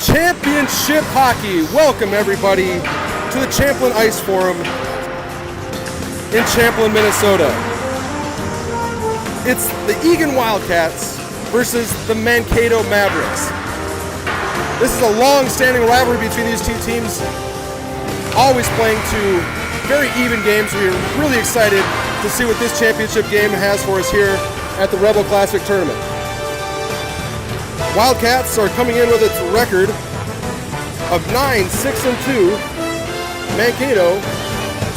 Championship Hockey. Welcome everybody to the Champlin Ice Forum in Champlin, Minnesota. It's the Eagan Wildcats versus the Mankato Mavericks. This is a long-standing rivalry between these two teams, always playing two very even games. We are really excited to see what this championship game has for us here at the Rebel Classic Tournament. Wildcats are coming in with a record of 9-6-2. Mankato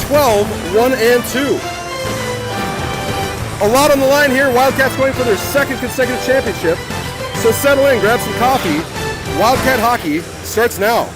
12-1-2. A lot on the line here. Wildcats going for their second consecutive championship. So settle in, grab some coffee. Wildcat hockey starts now.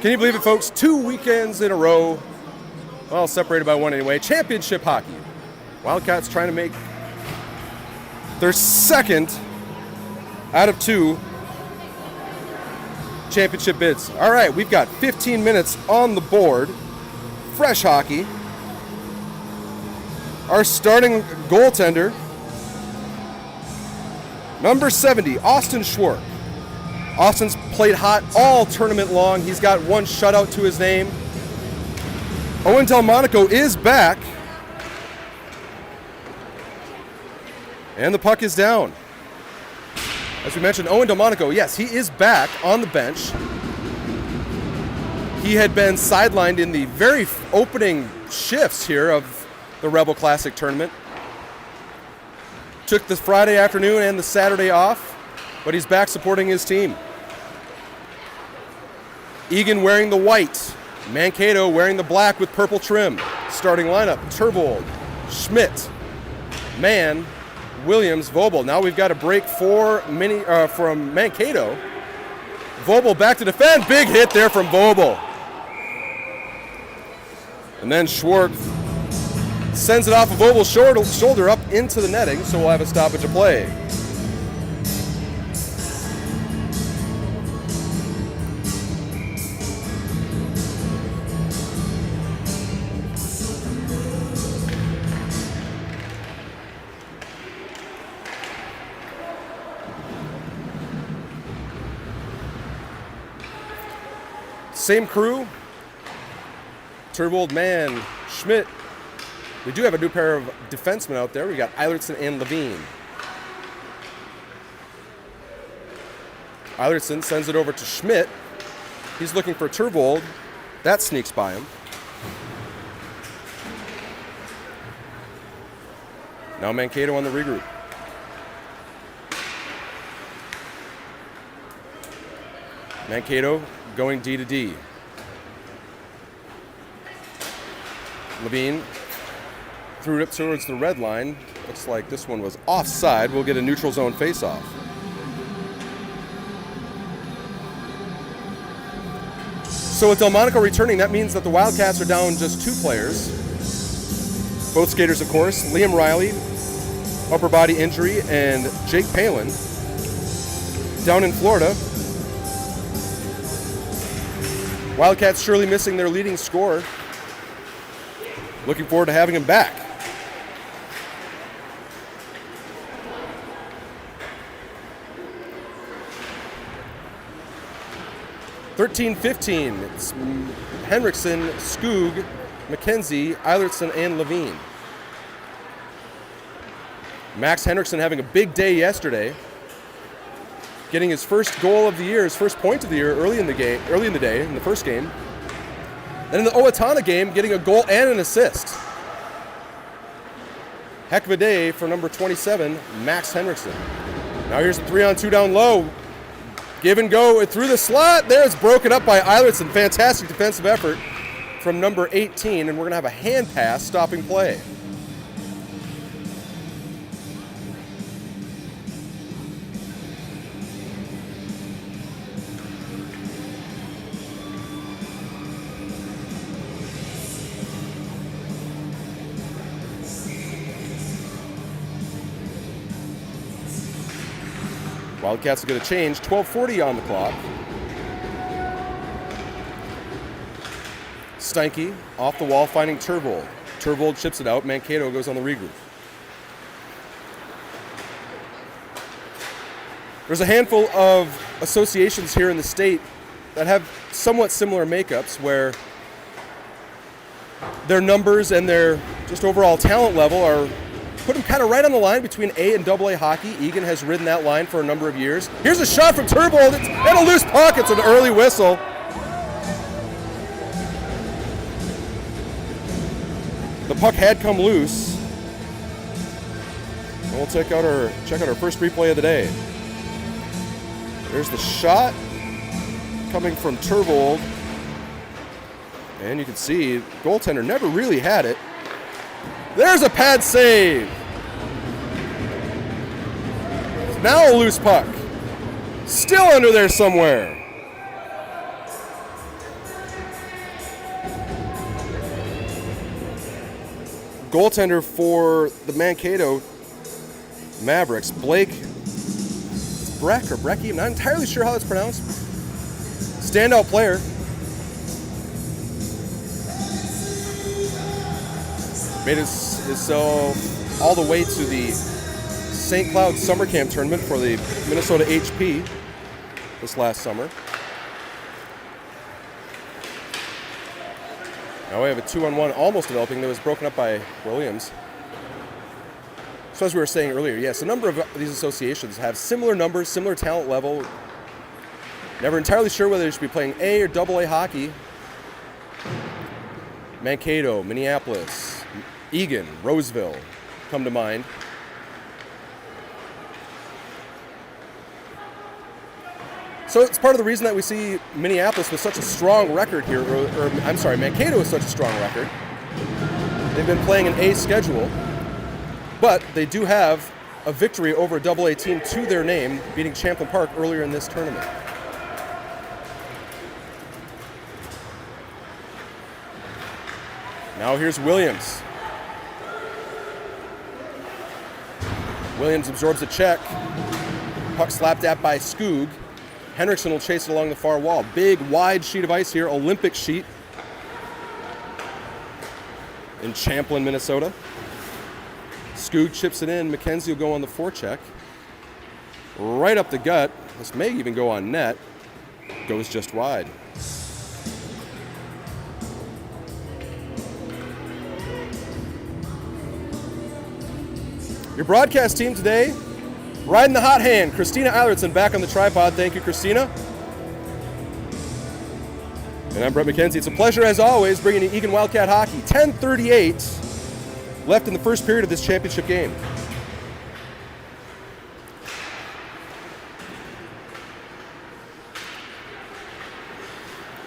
Can you believe it, folks? 2 weekends in a row, well, separated by one anyway, championship hockey. Wildcats trying to make their second out of 2 championship bids. All right, we've got 15 minutes on the board. Fresh hockey. Our starting goaltender, number 70, Austin Schwartz. Austin's played hot all tournament long. He's got 1 shutout to his name. Owen Delmonico is back. And the puck is down. As we mentioned, Owen Delmonico, yes, he is back on the bench. He had been sidelined in the very opening shifts here of the Rebel Classic tournament. Took the Friday afternoon and the Saturday off, but he's back supporting his team. Eagan wearing the white, Mankato wearing the black with purple trim. Starting lineup, Turvold, Schmidt, Mann, Williams, Vobel. Now we've got a break from Mankato. Vobel back to defend. Big hit there from Vobel. And then Schwartz sends it off of Vobel's shoulder up into the netting, so we'll have a stoppage of play. Same crew, Turvold, Mann, Schmidt. We do have a new pair of defensemen out there. We got Henrickson and Lavine. Henrickson sends it over to Schmidt. He's looking for Turvold. That sneaks by him. Now Mankato on the regroup. Mankato going D to D. Lavine threw it up towards the red line. Looks like this one was offside. We'll get a neutral zone faceoff. So with Delmonico returning, that means that the Wildcats are down just 2 players. Both skaters, of course. Liam Riley, upper body injury, and Jake Palin down in Florida. Wildcats surely missing their leading scorer. Looking forward to having him back. (13-15). It's Henrickson, Skoog, MacKenzie, Eilertson, and Lavine. Max Henrickson having a big day yesterday. getting his first goal of the year, his first point of the year early in the day, in the first game. And in the Owatonna game, getting a goal and an assist. Heck of a day for number 27, Max Henrickson. Now here's the 3-on-2 down low. Give and go through the slot. There, it's broken up by Eilertson. Fantastic defensive effort from number 18, and we're going to have a hand pass stopping play. Wildcats are going to change. 12:40 on the clock. Steinke off the wall, finding Turvold. Turvold chips it out. Mankato goes on the regroup. There's a handful of associations here in the state that have somewhat similar makeups, where their numbers and their just overall talent level are put them kind of right on the line between A and AA hockey. Eagan has ridden that line for a number of years. Here's a shot from Turvold. It's at a loose puck. It's an early whistle. The puck had come loose. And we'll check out our first replay of the day. There's the shot coming from Turvold. And you can see goaltender never really had it. There's a pad save. Now a loose puck. Still under there somewhere. Goaltender for the Mankato Mavericks, Blake Breck or Brecky, I'm not entirely sure how that's pronounced. Standout player. Made himself all the way to the St. Cloud Summer Camp tournament for the Minnesota HP this last summer. Now we have a 2-on-1 almost developing that was broken up by Williams. So as we were saying earlier, yes, a number of these associations have similar numbers, similar talent level. Never entirely sure whether they should be playing A or AA hockey. Mankato, Minneapolis, Eagan, Roseville come to mind. So it's part of the reason that we see Minneapolis with such a strong record here, Mankato with such a strong record. They've been playing an A schedule, but they do have a victory over a AA team to their name, beating Champlin Park earlier in this tournament. Now here's Williams. Williams absorbs a check. Puck slapped at by Skoog. Henrickson will chase it along the far wall. Big, wide sheet of ice here, Olympic sheet in Champlin, Minnesota. Skoog chips it in. MacKenzie will go on the forecheck. Right up the gut. This may even go on net. Goes just wide. Your broadcast team today, riding the hot hand, Christina Eilertson back on the tripod. Thank you, Christina. And I'm Brett MacKenzie. It's a pleasure, as always, bringing you Eagan Wildcat hockey. 10:38 left in the first period of this championship game.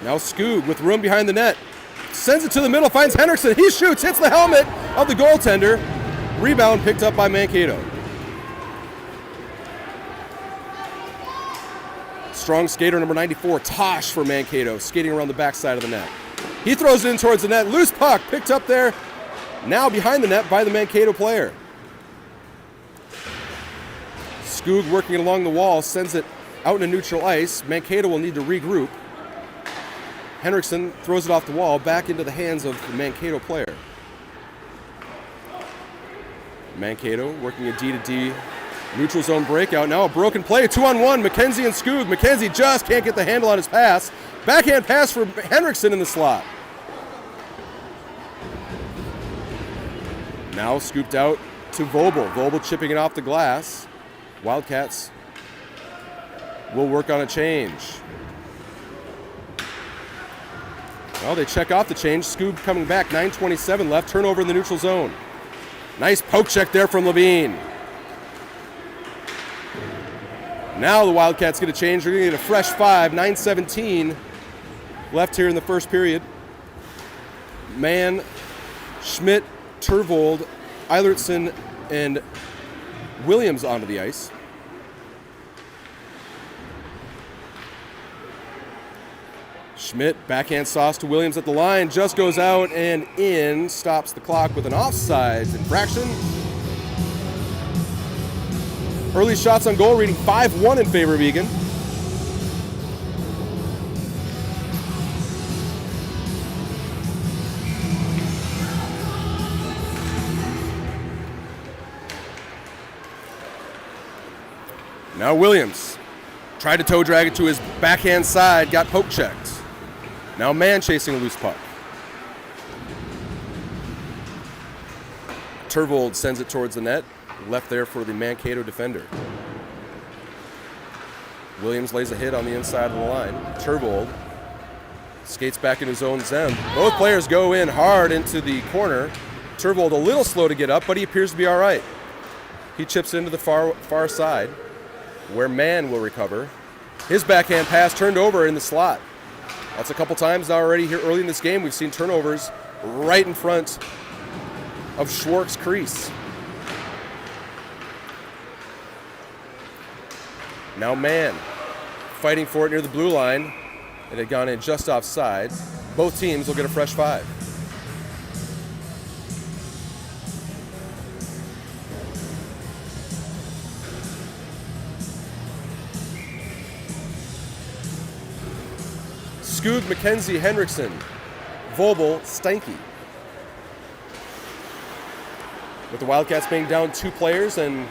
Now Skoog with room behind the net. Sends it to the middle, finds Henrickson. He shoots, hits the helmet of the goaltender. Rebound picked up by Mankato. Strong skater number 94, Tosh for Mankato, skating around the backside of the net. He throws it in towards the net. Loose puck picked up there. Now behind the net by the Mankato player. Skoog working along the wall, sends it out into neutral ice. Mankato will need to regroup. Henrickson throws it off the wall, back into the hands of the Mankato player. Mankato working a D-to-D neutral zone breakout. Now a broken play, 2-on-1, MacKenzie and Skoog. MacKenzie just can't get the handle on his pass. Backhand pass for Henrickson in the slot. Now scooped out to Vobel. Vobel chipping it off the glass. Wildcats will work on a change. Well, they check off the change. Skoog coming back, 9:27 left, turnover in the neutral zone. Nice poke check there from Lavine. Now the Wildcats get a change. They're going to get a fresh 5, 9:17 left here in the first period. Mann, Schmidt, Turvold, Henrickson, and Williams onto the ice. Schmidt, backhand sauce to Williams at the line, just goes out and in, stops the clock with an offsides infraction. Early shots on goal reading 5-1 in favor of Eagan. Now Williams tried to toe drag it to his backhand side, got poke checked. Now Mann chasing a loose puck. Turvold sends it towards the net, left there for the Mankato defender. Williams lays a hit on the inside of the line. Turvold skates back in his own zone. Both players go in hard into the corner. Turvold a little slow to get up, but he appears to be all right. He chips into the far side, where Mann will recover. His backhand pass turned over in the slot. That's a couple times now already here early in this game. We've seen turnovers right in front of Schwartz's crease. Now Mann fighting for it near the blue line. It had gone in just offside. Both teams will get a fresh 5. Skoog, MacKenzie, Henrickson, Vobel, Steinke. With the Wildcats being down 2 players and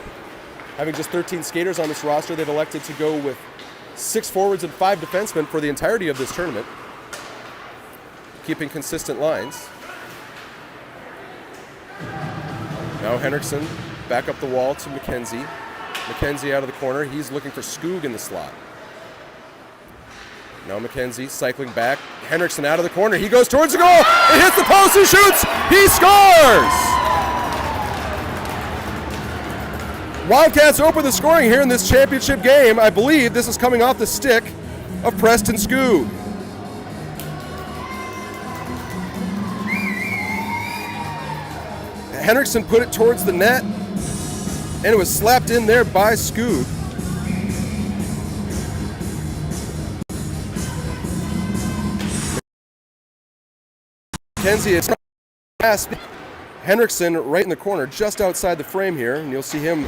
having just 13 skaters on this roster, they've elected to go with 6 forwards and 5 defensemen for the entirety of this tournament, keeping consistent lines. Now Henrickson back up the wall to MacKenzie. MacKenzie out of the corner. He's looking for Skoog in the slot. Now MacKenzie cycling back. Henrickson out of the corner. He goes towards the goal. It hits the post. He shoots. He scores. Wildcats open the scoring here in this championship game. I believe this is coming off the stick of Preston Skoog. Henrickson put it towards the net, and it was slapped in there by Skoog. MacKenzie is past Henrickson right in the corner, just outside the frame here, and you'll see him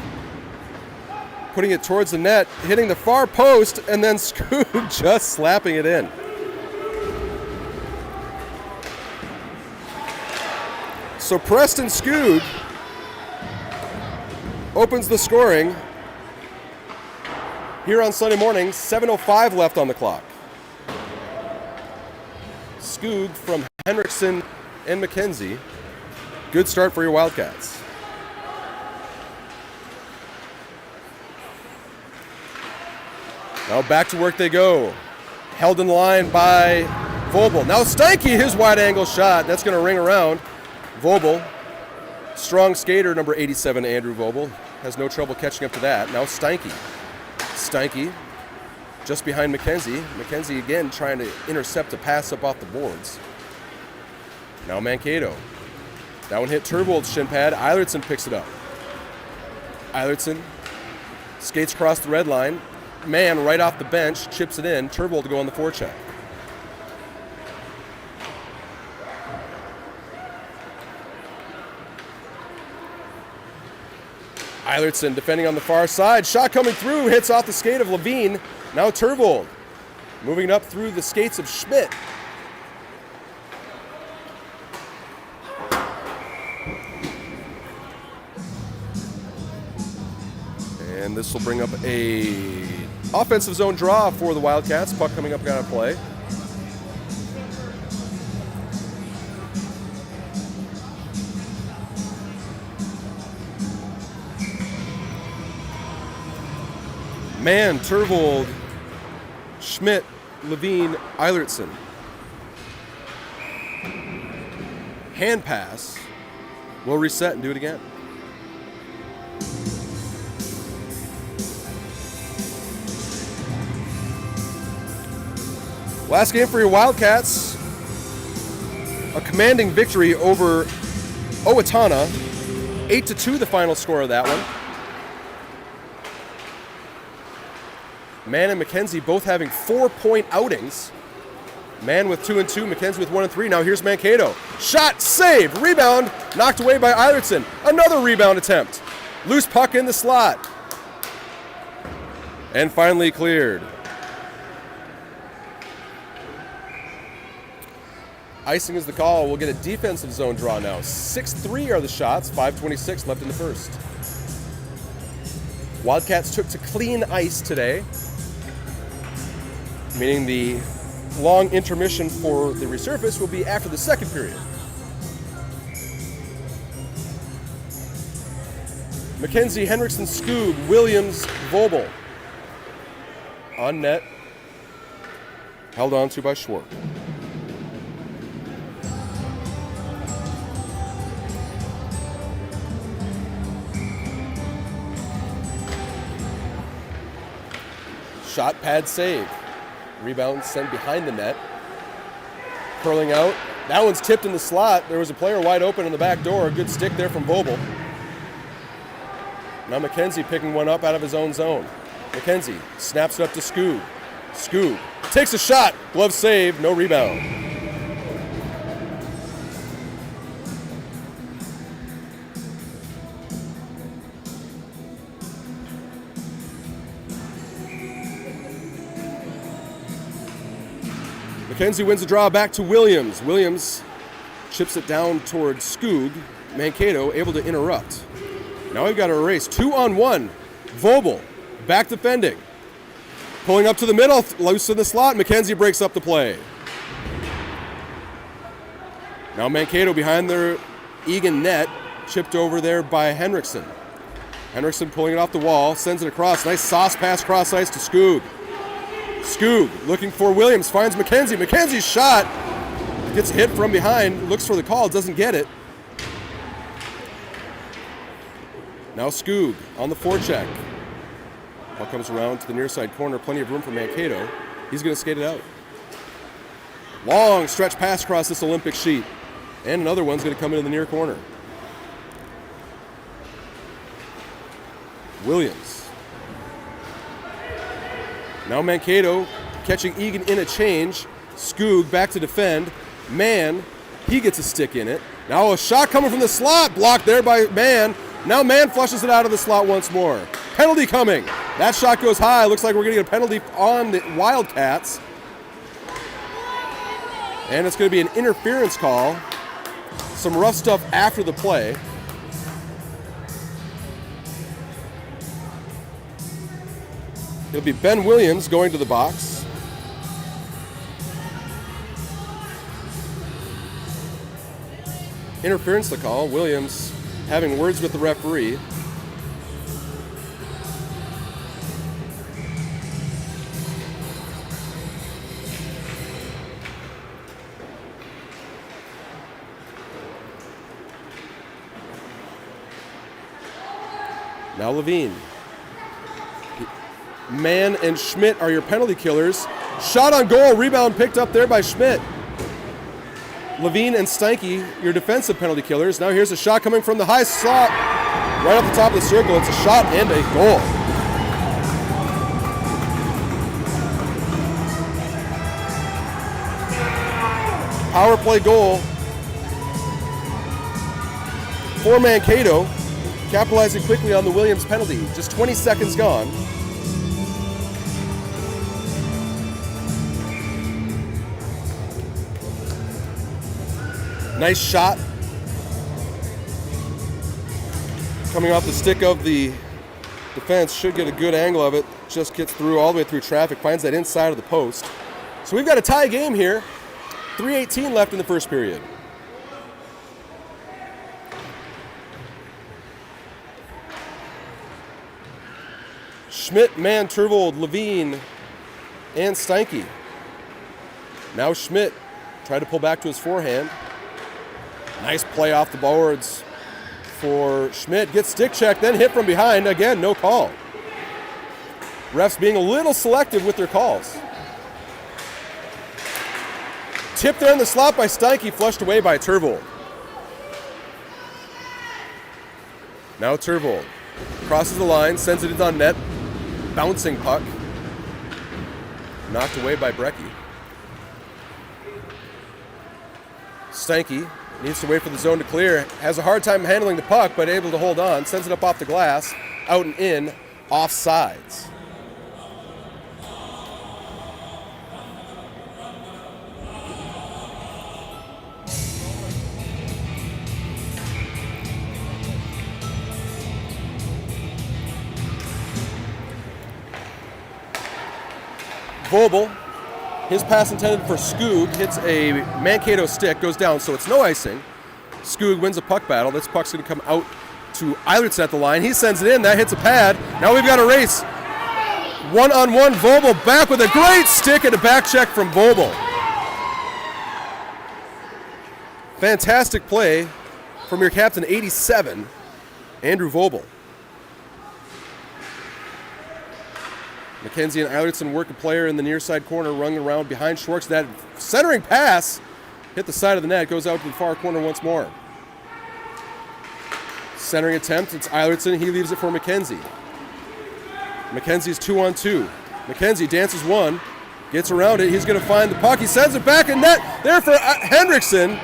putting it towards the net, hitting the far post, and then Skoog just slapping it in. So Preston Skoog opens the scoring here on Sunday morning, 7:05 left on the clock. Skoog from Henrickson and MacKenzie. Good start for your Wildcats. Now back to work they go. Held in line by Vobel. Now Steinke, his wide angle shot. That's going to ring around. Vobel, strong skater, number 87, Andrew Vobel, has no trouble catching up to that. Now Steinke. Steinke just behind MacKenzie. MacKenzie again trying to intercept a pass up off the boards. Now Mankato. That one hit Turvold's shin pad. Henrickson picks it up. Henrickson skates across the red line. Mann right off the bench, chips it in. Turvold to go on the forecheck. Henrickson defending on the far side. Shot coming through, hits off the skate of Lavine. Now Turvold moving up through the skates of Schmidt. And this will bring up a offensive zone draw for the Wildcats. Puck coming up out of play. Mann, Turvold, Schmidt, Lavine, Henrickson. Hand pass. We'll reset and do it again. Last game for your Wildcats. A commanding victory over Owatonna. 8-2 the final score of that one. Mann and MacKenzie both having 4-point outings. Mann with 2 and 2, MacKenzie with 1 and 3. Now here's Mankato. Shot, saved, rebound, knocked away by Henrickson. Another rebound attempt. Loose puck in the slot. And finally cleared. Icing is the call. We'll get a defensive zone draw now. 6-3 are the shots, 5:26 left in the first. Wildcats took to clean ice today, meaning the long intermission for the resurface will be after the second period. MacKenzie, Henrickson, Skoog, Williams, Vobel. On net. Held on to by Schwartz. Shot, pad, save. Rebound sent behind the net. Curling out. That one's tipped in the slot. There was a player wide open in the back door. A good stick there from Vobel. Now MacKenzie picking one up out of his own zone. MacKenzie snaps it up to Skoog. Skoog takes a shot. Glove save. No rebound. MacKenzie wins the draw back to Williams. Williams chips it down towards Skoog. Mankato able to interrupt. Now we've got a race. 2-on-1. Vobel back defending. Pulling up to the middle, loose in the slot. MacKenzie breaks up the play. Now Mankato behind their Eagan net. Chipped over there by Henrickson. Henrickson pulling it off the wall. Sends it across. Nice sauce pass cross ice to Skoog. Skoog looking for Williams, finds MacKenzie. MacKenzie's shot gets hit from behind, looks for the call, doesn't get it. Now Skoog on the forecheck. Ball comes around to the near side corner, plenty of room for Mankato. He's going to skate it out. Long stretch pass across this Olympic sheet. And another one's going to come into the near corner. Williams. Now Mankato catching Eagan in a change. Skoog back to defend. Mann, he gets a stick in it. Now a shot coming from the slot, blocked there by Mann. Now Mann flushes it out of the slot once more. Penalty coming. That shot goes high. Looks like we're going to get a penalty on the Wildcats. And it's going to be an interference call. Some rough stuff after the play. It'll be Ben Williams going to the box. Interference the call. Williams having words with the referee. Now Lavine. Mann and Schmidt are your penalty killers. Shot on goal, rebound picked up there by Schmidt. Lavine and Steinke, your defensive penalty killers. Now here's a shot coming from the high slot, right off the top of the circle. It's a shot and a goal. Power play goal for Mankato, capitalizing quickly on the Williams penalty. Just 20 seconds gone. Nice shot. Coming off the stick of the defense, should get a good angle of it. Just gets through all the way through traffic, finds that inside of the post. So we've got a tie game here. 3:18 left in the first period. Schmidt, Mann, Turvold, Lavine, and Steinke. Now Schmidt tried to pull back to his forehand. Nice play off the boards for Schmidt. Gets stick checked, then hit from behind. Again, no call. Refs being a little selective with their calls. Tip there in the slot by Steinke, flushed away by Turvold. Now Turvold crosses the line, sends it on net. Bouncing puck. Knocked away by Brecky. Steinke needs to wait for the zone to clear. Has a hard time handling the puck, but able to hold on. Sends it up off the glass, out and in, off sides. Vobel, his pass intended for Skoog, hits a Mankato stick, goes down, so it's no icing. Skoog wins a puck battle. This puck's going to come out to Eilertson at the line. He sends it in. That hits a pad. Now we've got a race. One-on-one, Vobel back with a great stick and a back check from Vobel. Fantastic play from your captain, 87, Andrew Vobel. MacKenzie and Eilertson work a player in the near side corner, running around behind Schwartz. That centering pass hit the side of the net, goes out to the far corner once more. Centering attempt, it's Eilertson. He leaves it for MacKenzie. MacKenzie's 2-on-2. MacKenzie dances one, gets around it. He's going to find the puck. He sends it back in net. There for Henrickson.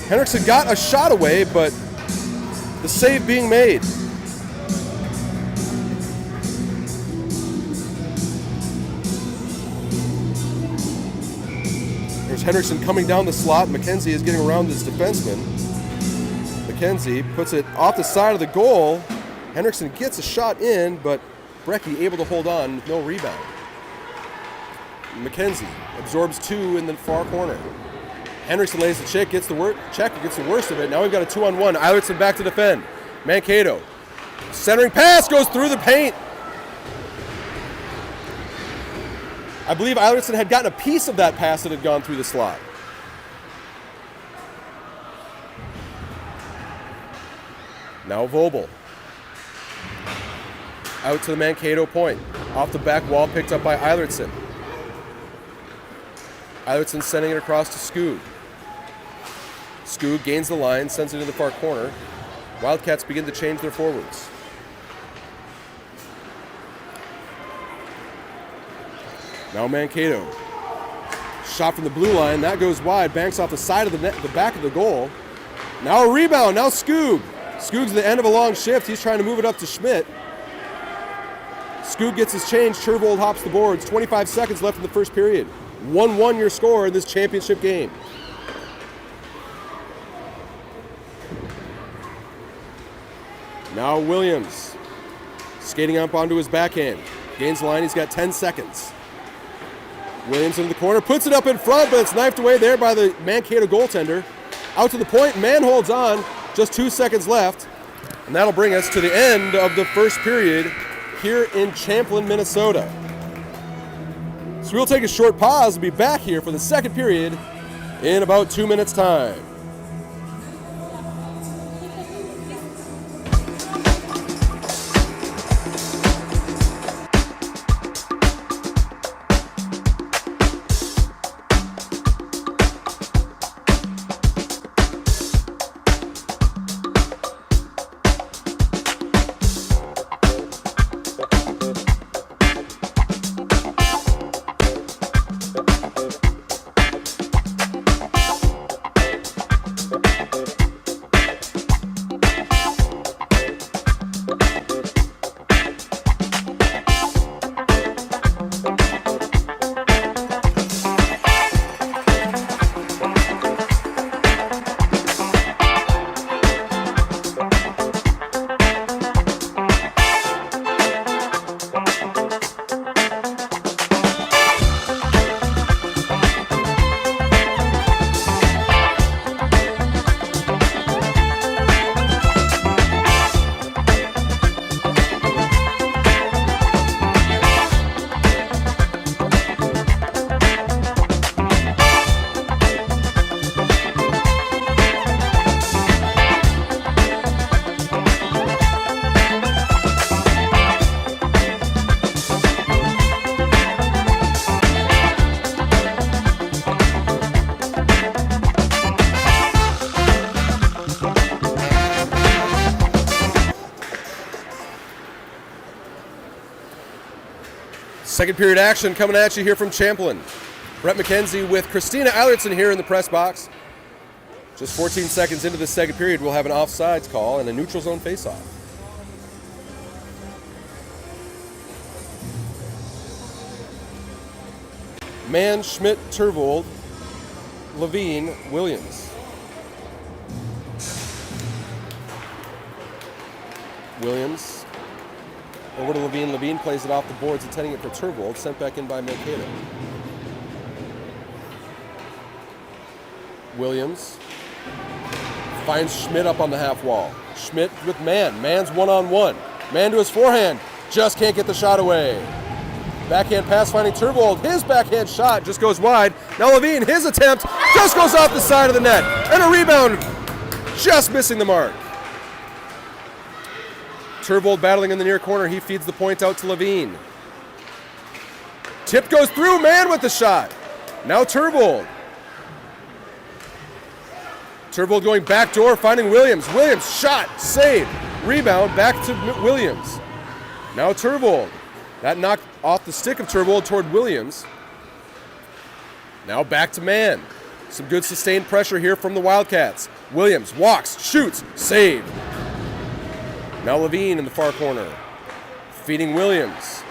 Henrickson got a shot away, but the save being made. There's Henrickson coming down the slot. MacKenzie is getting around this defenseman. MacKenzie puts it off the side of the goal. Henrickson gets a shot in, but Brecky able to hold on with no rebound. MacKenzie absorbs two in the far corner. Henrickson lays the check, gets the worst of it. Now we've got a 2-on-1. Eilertson back to defend. Mankato. Centering pass goes through the paint. I believe Eilertson had gotten a piece of that pass that had gone through the slot. Now Vobel. Out to the Mankato point. Off the back wall, picked up by Eilertson. Eilertson sending it across to Skoog. Skoog gains the line, sends it in the far corner. Wildcats begin to change their forwards. Now Mankato. Shot from the blue line. That goes wide. Banks off the side of the net, the back of the goal. Now a rebound. Now Skoog. Skoog's at the end of a long shift. He's trying to move it up to Schmidt. Skoog gets his change. Turvold hops the boards. 25 seconds left in the first period. 1-1 your score in this championship game. Now Williams. Skating up onto his backhand. Gains the line. He's got 10 seconds. Williams into the corner, puts it up in front, but it's knifed away there by the Mankato goaltender. Out to the point, Mann holds on, just 2 seconds left. And that'll bring us to the end of the first period here in Champlin, Minnesota. So we'll take a short pause and be back here for the second period in about 2 minutes' time. Second period action coming at you here from Champlin. Brett MacKenzie with Christina Eilertson here in the press box. Just 14 seconds into the second period, we'll have an offsides call and a neutral zone faceoff. Mann, Schmidt, Turvold, Lavine, Williams. Williams over to Lavine. Lavine plays it off the boards, intending it for Turvold, sent back in by Mankato. Williams finds Schmidt up on the half wall. Schmidt with Mann. Mann's one-on-one. Mann to his forehand. Just can't get the shot away. Backhand pass finding Turvold. His backhand shot just goes wide. Now Lavine, his attempt just goes off the side of the net. And a rebound just missing the mark. Turvold battling in the near corner. He feeds the point out to Lavine. Tip goes through. Mann with the shot. Now Turvold. Turvold going backdoor, finding Williams. Williams, shot, save, rebound, back to Williams. Now Turvold. That knocked off the stick of Turvold toward Williams. Now back to Mann. Some good sustained pressure here from the Wildcats. Williams walks, shoots, save. Now Lavine in the far corner. Feeding Williams.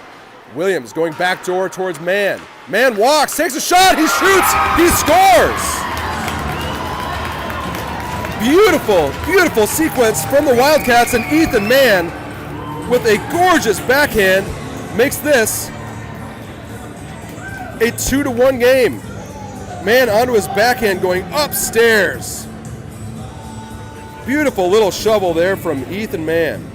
Williams going backdoor towards Mann. Mann walks, takes a shot, he shoots, he scores! Beautiful, beautiful sequence from the Wildcats, and Ethan Mann with a gorgeous backhand makes this a 2-1 game. Mann onto his backhand going upstairs. Beautiful little shovel there from Ethan Mann.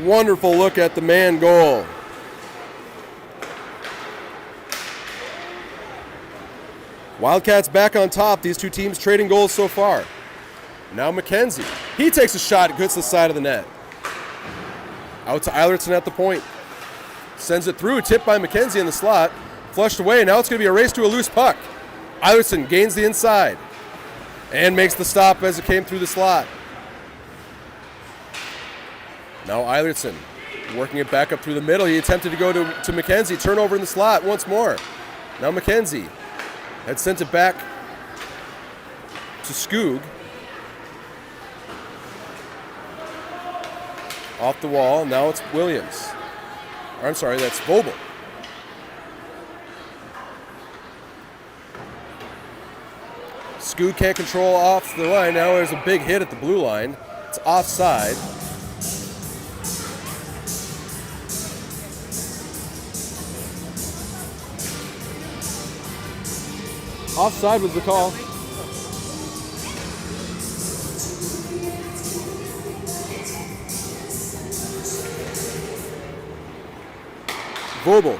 Wonderful look at the Mann goal. Wildcats back on top. These two teams trading goals so far. Now MacKenzie. He takes a shot, hits the side of the net. Out to Eilertson at the point. Sends it through, tipped by MacKenzie in the slot. Flushed away, now it's going to be a race to a loose puck. Eilertson gains the inside and makes the stop as it came through the slot. Now Eilertson working it back up through the middle. He attempted to go to MacKenzie. Turnover in the slot once more. Now MacKenzie had sent it back to Skoog. Off the wall. Now it's Williams. Or, I'm sorry, that's Vogel. Skoog can't control off the line. Now there's a big hit at the blue line. It's offside. Offside was the call. Vogel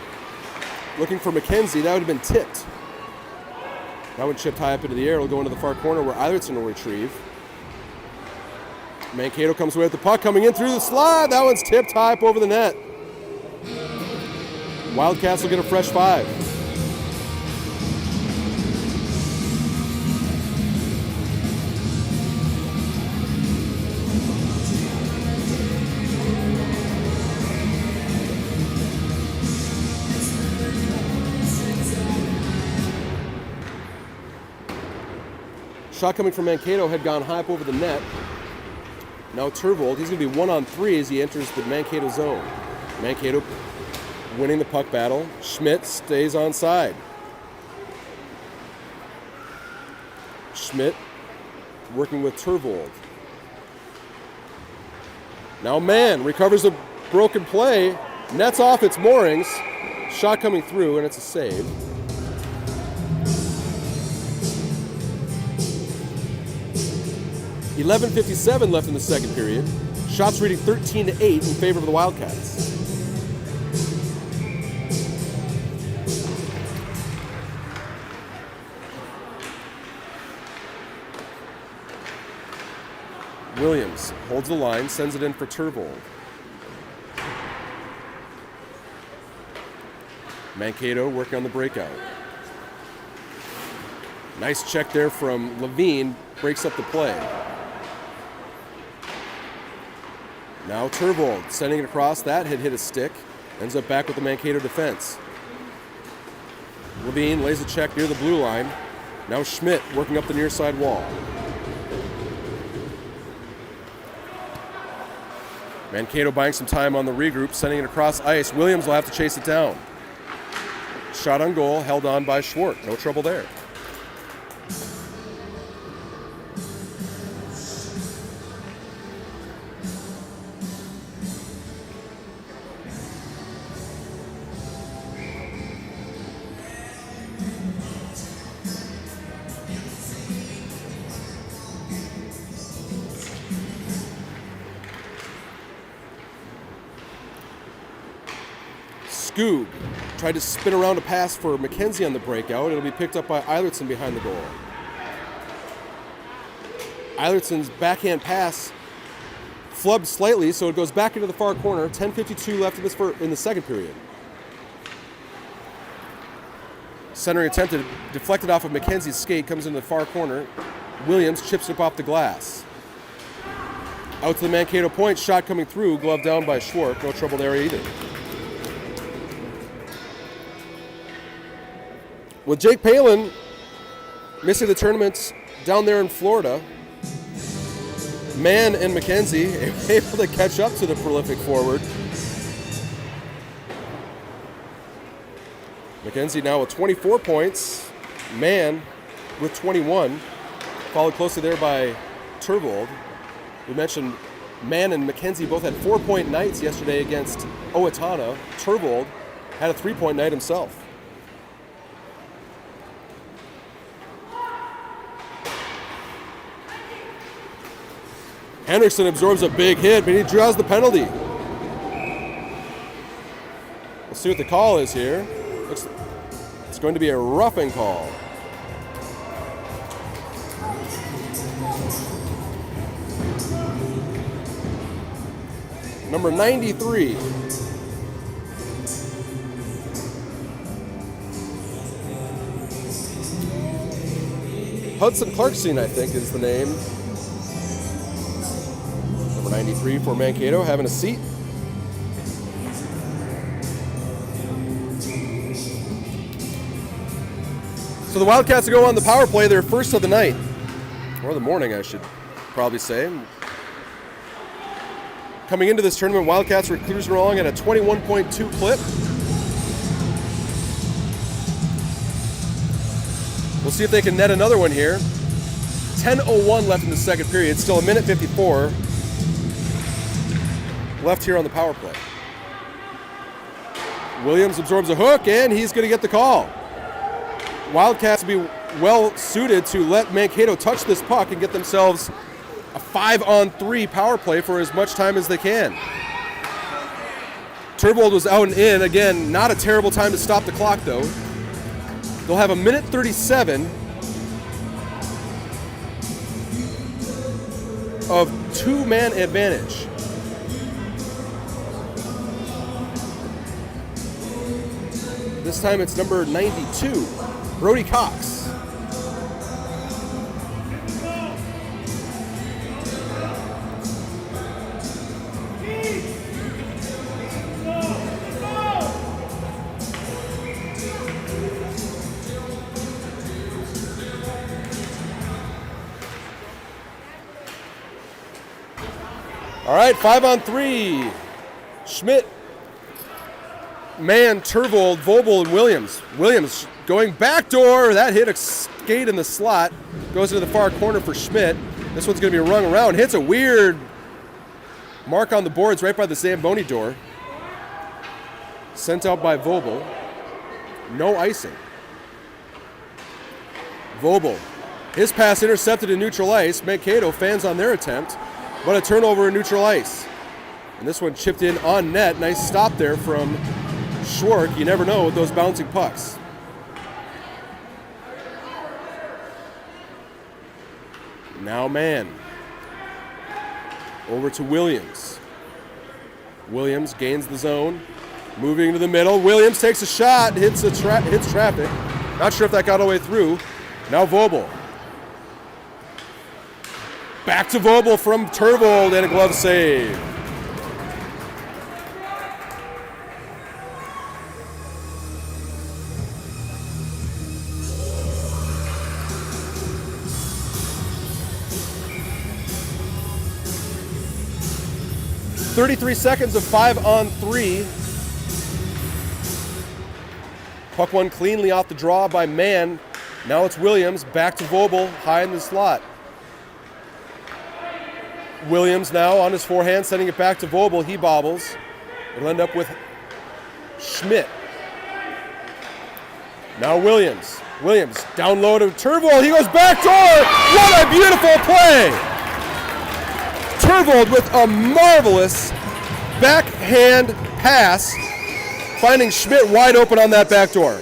looking for MacKenzie. That would have been tipped. That one chipped high up into the air. It'll go into the far corner where Eilertson will retrieve. Mankato comes away with the puck coming in through the slot. That one's tipped high up over the net. Wildcats will get a fresh 5. Shot coming from Mankato had gone high up over the net. Now Turvold, he's going to be 1-on-3 as he enters the Mankato zone. Mankato winning the puck battle. Schmidt stays onside. Schmidt working with Turvold. Now Mann recovers a broken play. Nets off its moorings. Shot coming through, and it's a save. .11:57 left in the second period. Shots reading 13-8 in favor of the Wildcats. Williams holds the line, sends it in for Turvold. Mankato working on the breakout. Nice check there from Lavine, breaks up the play. Now Turvold sending it across, that hit a stick. Ends up back with the Mankato defense. Lavine lays a check near the blue line. Now Schmidt working up the near side wall. Mankato buying some time on the regroup, sending it across ice. Williams will have to chase it down. Shot on goal, held on by Schwartz. No trouble there. Skoog tried to spin around a pass for MacKenzie on the breakout. It'll be picked up by Eilertson behind the goal. Eilertson's backhand pass flubbed slightly, so it goes back into the far corner. 10:52 left in the second period. Centering attempted, deflected off of MacKenzie's skate, comes into the far corner. Williams chips it off the glass. Out to the Mankato point, shot coming through, glove down by Schwartz. No trouble there either. With Jake Palin missing the tournaments down there in Florida, Mann and MacKenzie able to catch up to the prolific forward. MacKenzie now with 24 points, Mann with 21, followed closely there by Turvold. We mentioned Mann and MacKenzie both had 4-point nights yesterday against Owatonna. Turvold had a 3-point night himself. Henrickson absorbs a big hit, but he draws the penalty. Let's see what the call is here. It's going to be a roughing call. Number 93. Hudson Clarkson, I think, is the name. 93 for Mankato, having a seat. So the Wildcats go on the power play, their first of the night, or the morning, I should probably say. Coming into this tournament, Wildcats were cruising along at a 21.2 clip. We'll see if they can net another one here. 10:01 left in the second period, still a minute 54. Left here on the power play. Williams absorbs a hook, and he's going to get the call. Wildcats will be well suited to let Mankato touch this puck and get themselves a 5-on-3 power play for as much time as they can. Turvold was out and in. Again, not a terrible time to stop the clock, though. They'll have a minute 37 of two-man advantage. This time it's number 92, Brody Cox. All right, 5-on-3. Schmidt, Mann, Turvold, Vobel, and Williams. Williams going backdoor. That hit a skate in the slot. Goes into the far corner for Schmidt. This one's going to be rung around. Hits a weird mark on the boards right by the Zamboni door. Sent out by Vobel. No icing. Vobel. His pass intercepted in neutral ice. Mankato fans on their attempt, but a turnover in neutral ice. And this one chipped in on net. Nice stop there from Schwartz. You never know with those bouncing pucks. Now Mann. Over to Williams. Williams gains the zone. Moving into the middle. Williams takes a shot, hits traffic. Not sure if that got all the way through. Now Vobel. Back to Vobel from Turvold and a glove save. .33 seconds of 5-on-3. Puck won cleanly off the draw by Mann. Now it's Williams, back to Vobel, high in the slot. Williams now on his forehand, sending it back to Vobel. He bobbles. It'll end up with Schmidt. Now Williams. Williams down low to Turvold. He goes backdoor. What a beautiful play! Turvold with a marvelous backhand pass, finding Schmidt wide open on that back door.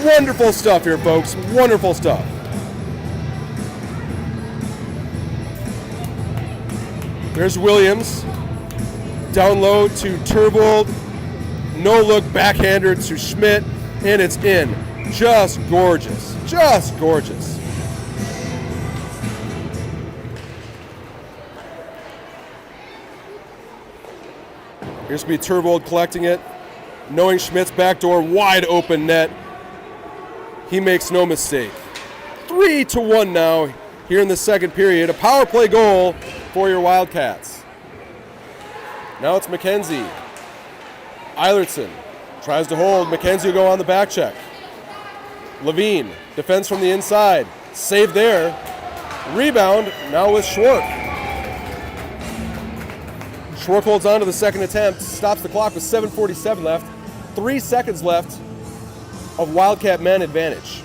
Wonderful stuff here, folks. Wonderful stuff. There's Williams. Down low to Turvold. No look backhander to Schmidt, and it's in. Just gorgeous. Just gorgeous. Here's going to be Turvold collecting it, knowing Schmidt's backdoor wide open net. He makes no mistake. 3-1 now here in the second period. A power play goal for your Wildcats. Now it's MacKenzie. Eilertson tries to hold. MacKenzie will go on the back check. Lavine, defense from the inside. Save there. Rebound now with Schwark. Schwark holds on to the second attempt, stops the clock with 7:47 left. 3 seconds left of Wildcat man advantage.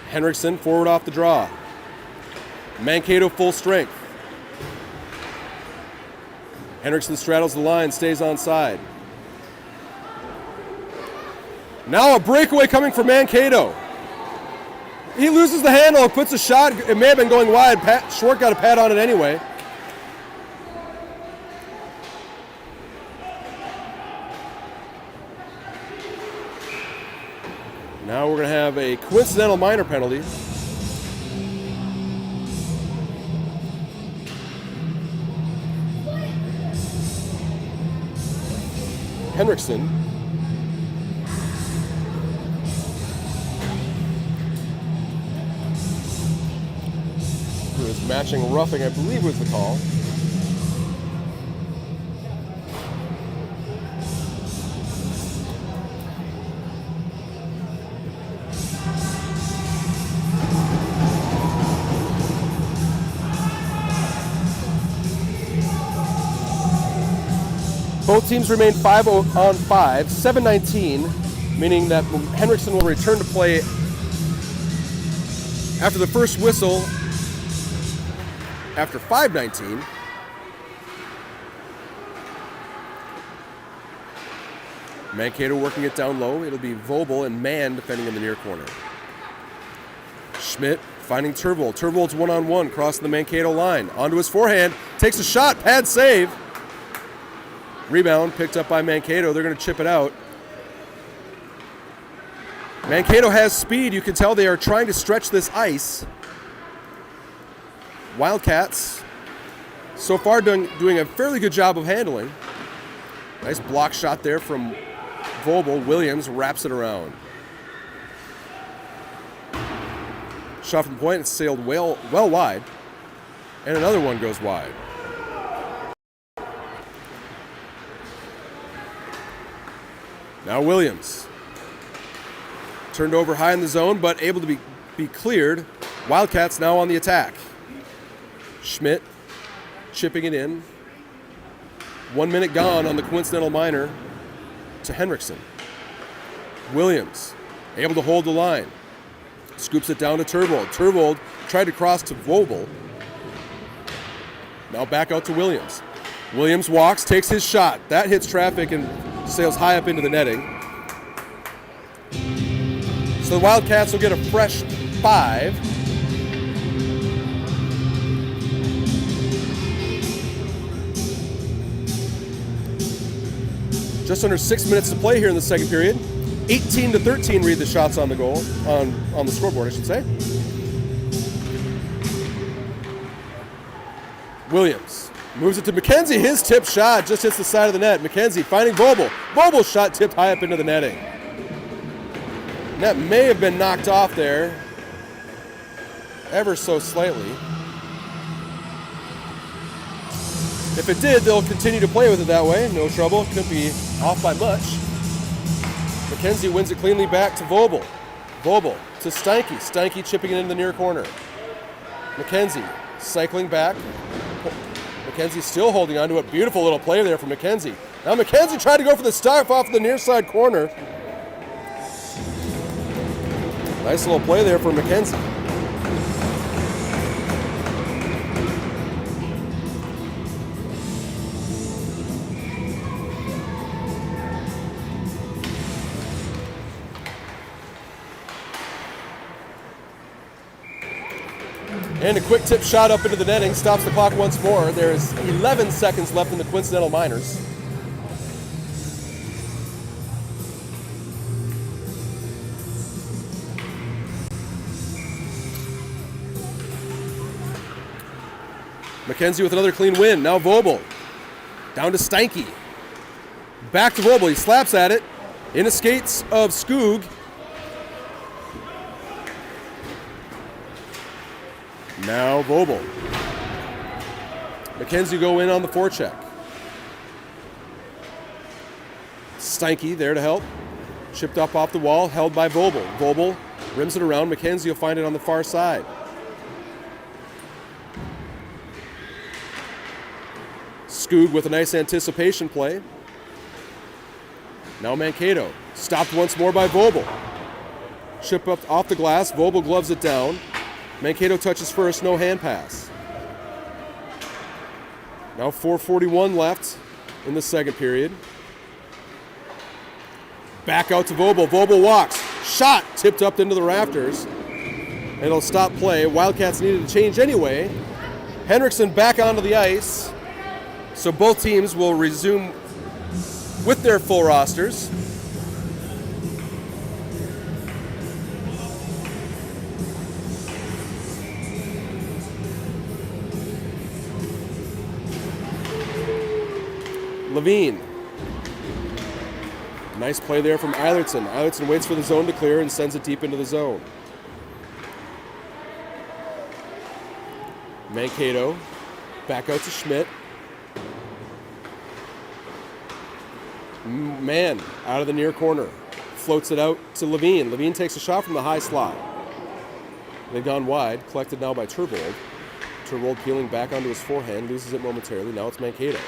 Henrickson forward off the draw. Mankato full strength. Henrickson straddles the line, stays onside. Now a breakaway coming from Mankato. He loses the handle, puts a shot. It may have been going wide. Schwark got a pad on it anyway. Now we're going to have a coincidental minor penalty. Henrickson. Who is matching roughing, I believe was the call. Both teams remain 5-on-5, 7:19, meaning that Henrickson will return to play after the first whistle after 5:19. Mankato working it down low. It'll be Vobel and Mann defending in the near corner. Schmidt finding Turvold. Turvold's one-on-one crossing the Mankato line. Onto his forehand. Takes a shot. Pad save. Rebound picked up by Mankato. They're going to chip it out. Mankato has speed. You can tell they are trying to stretch this ice. Wildcats so far doing a fairly good job of handling. Nice block shot there from Vobel. Williams wraps it around. Shot from point. It's sailed well wide. And another one goes wide. Now Williams. Turned over high in the zone, but able to be cleared. Wildcats now on the attack. Schmidt chipping it in. 1 minute gone on the coincidental minor to Henrickson. Williams able to hold the line. Scoops it down to Turvold. Turvold tried to cross to Vobel. Now back out to Williams. Williams walks, takes his shot. That hits traffic and sails high up into the netting. So the Wildcats will get a fresh 5. Just under 6 minutes to play here in the second period. 18-13 read the shots on the goal, on the scoreboard, I should say. Williams moves it to MacKenzie. His tip shot just hits the side of the net. MacKenzie finding Vobel. Vobel's shot tipped high up into the netting. Net may have been knocked off there ever so slightly. If it did, they'll continue to play with it that way. No trouble. Couldn't be off by much. MacKenzie wins it cleanly back to Vobel. Vobel to Steinke. Steinke chipping it into the near corner. MacKenzie cycling back. MacKenzie still holding on to it. Beautiful little play there from MacKenzie. Now MacKenzie tried to go for the stuff off the near side corner. Nice little play there for MacKenzie. And a quick tip shot up into the netting stops the clock once more. There's 11 seconds left in the Coincidental Minors. MacKenzie with another clean win. Now Vobel. Down to Steinke. Back to Vobel. He slaps at it. In the skates of Skoog. Now Vobel. MacKenzie go in on the forecheck. Steinke there to help. Chipped up off the wall, held by Vobel. Vobel rims it around. MacKenzie will find it on the far side. Skoog with a nice anticipation play. Now Mankato. Stopped once more by Vobel. Chip up off the glass. Vobel gloves it down. Mankato touches first, no hand pass. Now 4:41 left in the second period. Back out to Vobel. Vobel walks. Shot tipped up into the rafters. And it'll stop play. Wildcats needed to change anyway. Henrickson back onto the ice. So both teams will resume with their full rosters. Lavine. Nice play there from Eilertson. Eilertson waits for the zone to clear and sends it deep into the zone. Mankato. Back out to Schmidt. Mann out of the near corner. Floats it out to Lavine. Lavine takes a shot from the high slot. They've gone wide. Collected now by Turvold. Turvold peeling back onto his forehand. Loses it momentarily. Now it's Mankato.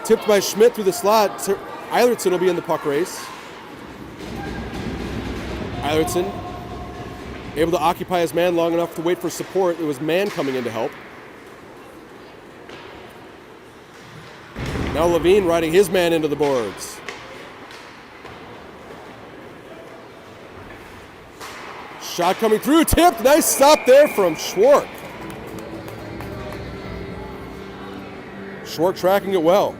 Tipped by Schmidt through the slot. Eilertson will be in the puck race. Eilertson able to occupy his man long enough to wait for support. It was Mann coming in to help. Now Lavine riding his man into the boards. Shot coming through, tipped. Nice stop there from Schwark. Schwark tracking it well.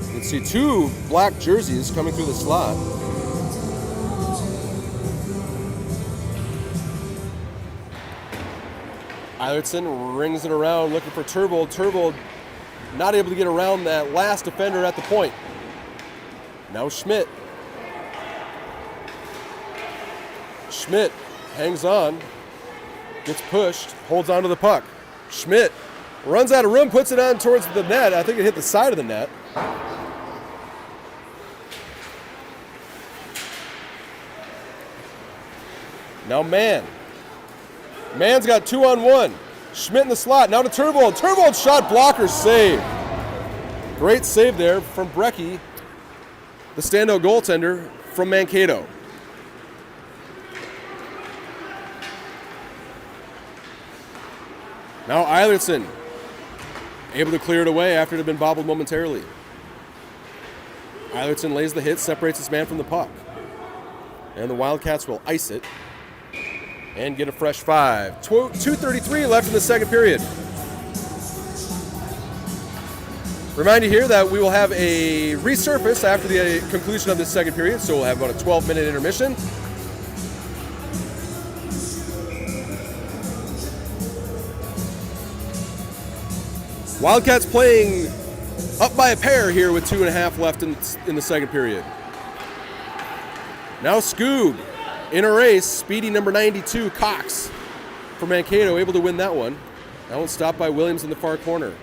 You can see two black jerseys coming through the slot. Eilertson rings it around looking for Turvold. Turvold not able to get around that last defender at the point. Now Schmidt. Schmidt hangs on, gets pushed, holds onto the puck. Schmidt runs out of room, puts it on towards the net. I think it hit the side of the net. Now Mann. Mann's got 2-on-1. Schmidt in the slot. Now to Turvold. Turvold shot blocker save. Great save there from Brecky, the standout goaltender from Mankato. Now Eilertson able to clear it away after it had been bobbled momentarily. Eilertson lays the hit, separates his man from the puck. And the Wildcats will ice it and get a fresh 5. 2:33 left in the second period. Remind you here that we will have a resurface after the conclusion of this second period, so we'll have about a 12-minute intermission. Wildcats playing up by a pair here with 2.5 left in the second period. Now Skoog in a race, speedy number 92, Cox for Mankato, able to win that one. That one stopped by Williams in the far corner.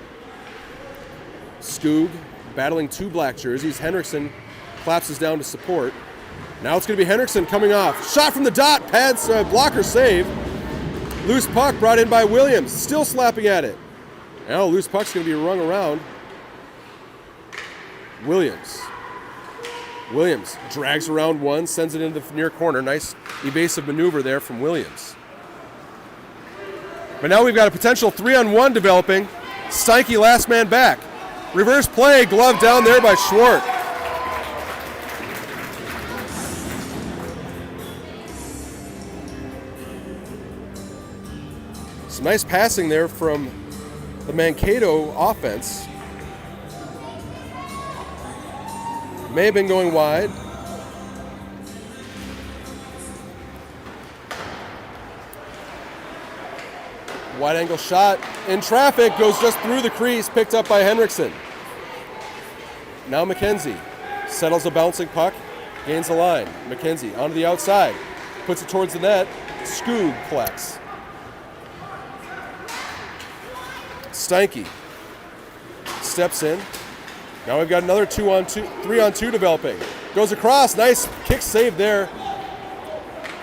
Skoog battling 2 black jerseys. Henrickson collapses down to support. Now it's going to be Henrickson coming off. Shot from the dot, pads, blocker save. Loose puck brought in by Williams, still slapping at it. Now loose puck's going to be rung around. Williams drags around one, sends it into the near corner. Nice evasive maneuver there from Williams. But now we've got a potential 3-on-1 developing. Steinke last man back. Reverse play, glove down there by Schwartz. Some nice passing there from the Mankato offense. May have been going wide. Wide angle shot in traffic, goes just through the crease, picked up by Henrickson. Now MacKenzie settles a bouncing puck, gains the line. MacKenzie onto the outside, puts it towards the net. Skoog collects. Steinke steps in. Now we've got another 3-on-2 developing. Goes across, nice kick save there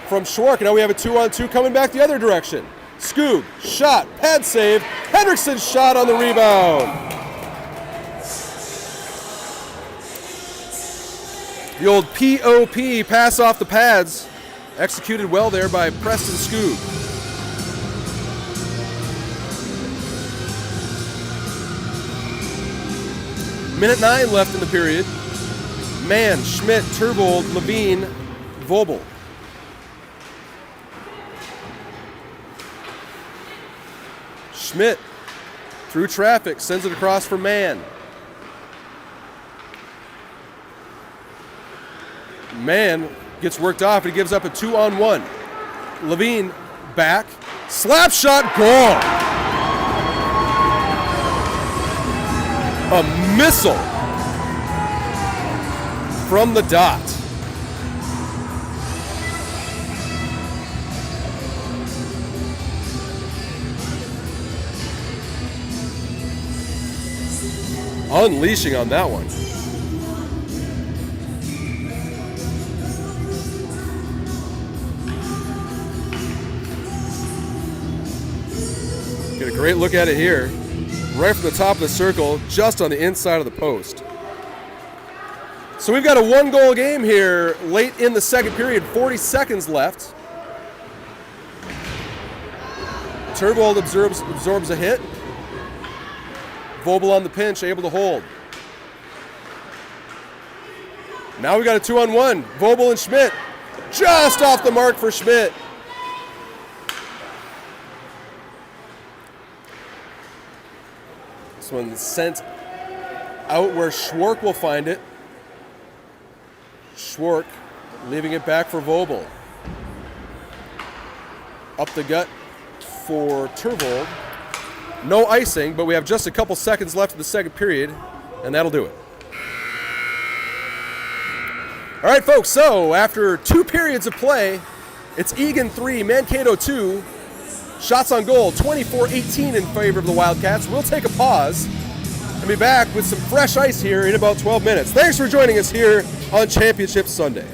from Schwartz. Now we have a 2-on-2 coming back the other direction. Skoog, shot, pad save. Henrickson shot on the rebound. The old POP, pass off the pads, executed well there by Preston Skoog. Minute 9 left in the period. Mann, Schmidt, Turvold, Lavine, Vobel. Schmidt, through traffic, sends it across for Mann. Mann gets worked off and he gives up a 2-on-1. Lavine back, slap shot, goal! A missile from the dot. Unleashing on that one. Get a great look at it here. Right from the top of the circle, just on the inside of the post. So we've got a 1-goal game here late in the second period, 40 seconds left. Turvold absorbs a hit. Vobel on the pinch, able to hold. Now we got a 2-on-1. Vobel and Schmidt. Just off the mark for Schmidt. This one sent out where Schwartz will find it. Schwartz leaving it back for Vobel. Up the gut for Turvold. No icing, but we have just a couple seconds left in the second period, and that'll do it. All right, folks, so after 2 periods of play, it's Eagan 3, Mankato 2. Shots on goal, 24-18 in favor of the Wildcats. We'll take a pause and be back with some fresh ice here in about 12 minutes. Thanks for joining us here on Championship Sunday.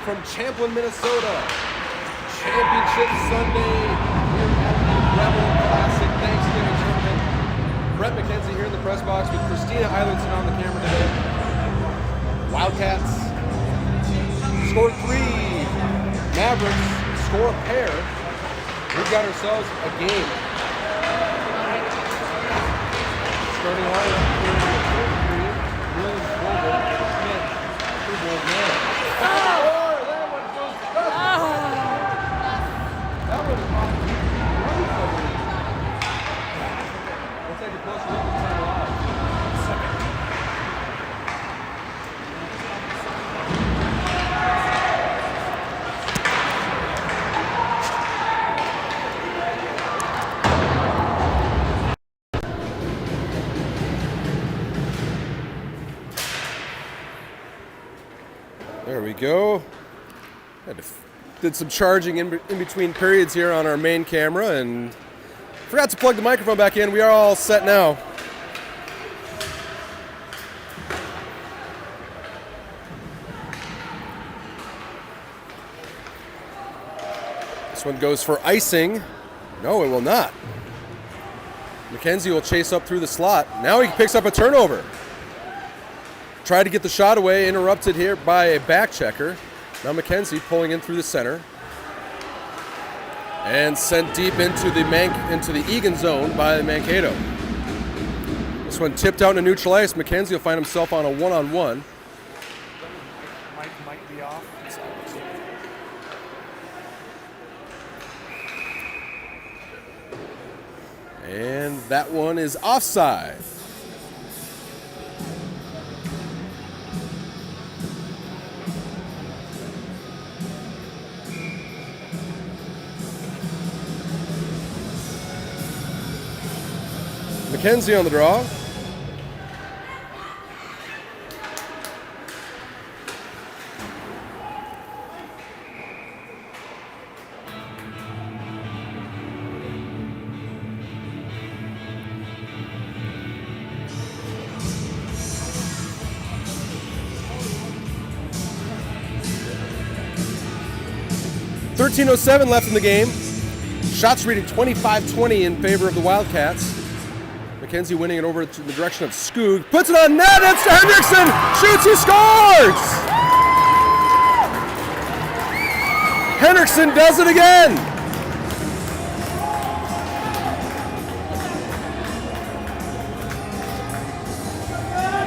from Champlin, Minnesota. Championship Sunday here at the Rebel Classic Thanksgiving Tournament. Brett MacKenzie here in the press box with Christina Eilertson on the camera today. Wildcats score 3. Mavericks score a pair. We've got ourselves a game. Starting lineup for the third period. Williams, Turvold, Schmidt, Turvold, Mann. That one goes That one is off. Let's take a closer look at the time alive. There we go. Did some charging in between periods here on our main camera and forgot to plug the microphone back in. We are all set now. This one goes for icing. No, it will not. MacKenzie will chase up through the slot. Now he picks up a turnover. Tried to get the shot away, interrupted here by a back checker. Now MacKenzie pulling in through the center. And sent deep into the Eagan zone by Mankato. This one tipped out into neutral ice. MacKenzie will find himself on a one-on-one. Might be off. And that one is offside. MacKenzie on the draw. .13:07 left in the game. Shots reading 25-20 in favor of the Wildcats. MacKenzie winning it over to the direction of Skoog. Puts it on net. It's to Henrickson. Shoots. He scores. Henrickson does it again.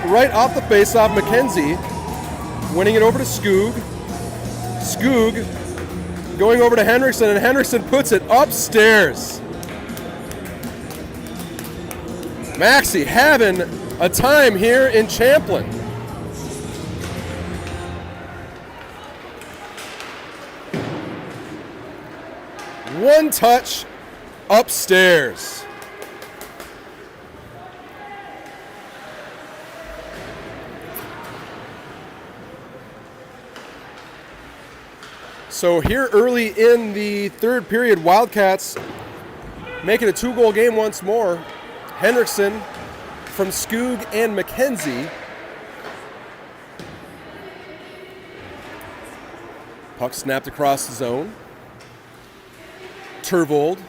Right off the faceoff, MacKenzie winning it over to Skoog. Skoog going over to Henrickson, and Henrickson puts it upstairs. Maxie having a time here in Champlin. One touch upstairs. So here early in the third period, Wildcats making a 2-goal game once more. Henrickson from Skoog and MacKenzie. Puck snapped across the zone. Turvold.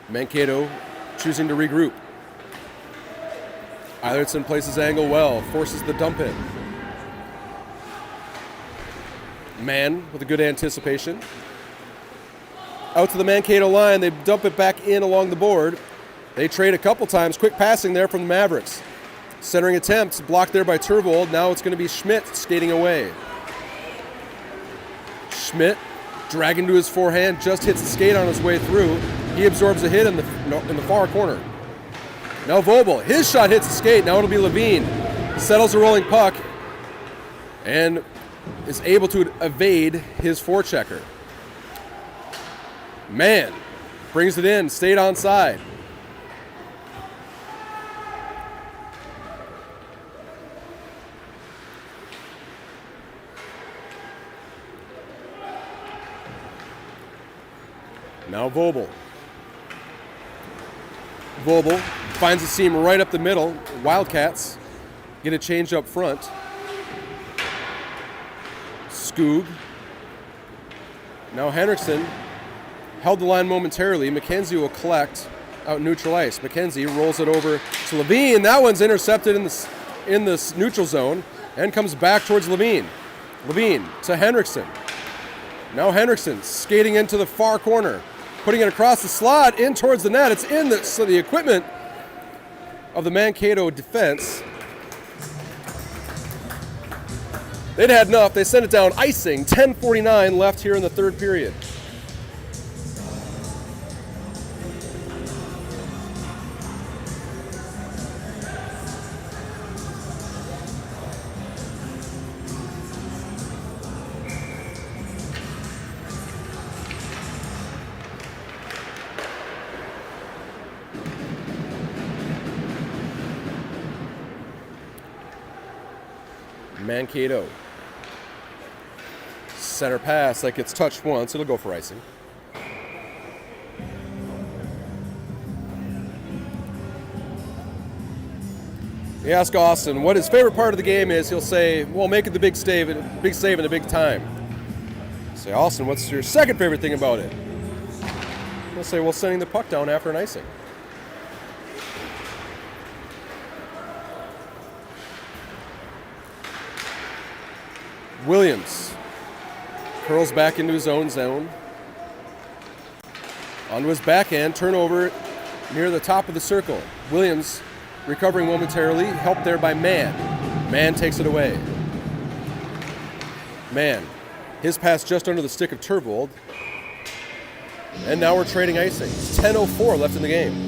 Mankato choosing to regroup. Eilertson places angle well, forces the dump in. Mann with a good anticipation. Out to the Mankato line, they dump it back in along the board. They trade a couple times. Quick passing there from the Mavericks. Centering attempts blocked there by Turvold. Now it's going to be Schmidt skating away. Schmidt dragging to his forehand, just hits the skate on his way through. He absorbs a hit in the far corner. Now Vobel, his shot hits the skate. Now it'll be Lavine. Settles a rolling puck and is able to evade his forechecker. Mann brings it in, stayed onside. Now Vobel. Vobel finds a seam right up the middle. Wildcats get a change up front. Skoog. Now Henrickson held the line momentarily. MacKenzie will collect out neutral ice. MacKenzie rolls it over to Lavine. That one's intercepted in the neutral zone and comes back towards Lavine. Lavine to Henrickson. Now Henrickson skating into the far corner, putting it across the slot in towards the net. It's in the equipment of the Mankato defense. They'd had enough. They sent it down icing. 10:49 left here in the third period. Mankato. Center pass that gets touched once. It'll go for icing. You ask Austin what his favorite part of the game is, he'll say, well, making the big save in a big time. Say, Austin, what's your second favorite thing about it? He'll say, well, sending the puck down after an icing. Williams curls back into his own zone. Onto his backhand, turnover near the top of the circle. Williams recovering momentarily, helped there by Mann. Mann takes it away. Mann, his pass just under the stick of Turvold. And now we're trading icing. 10:04 left in the game.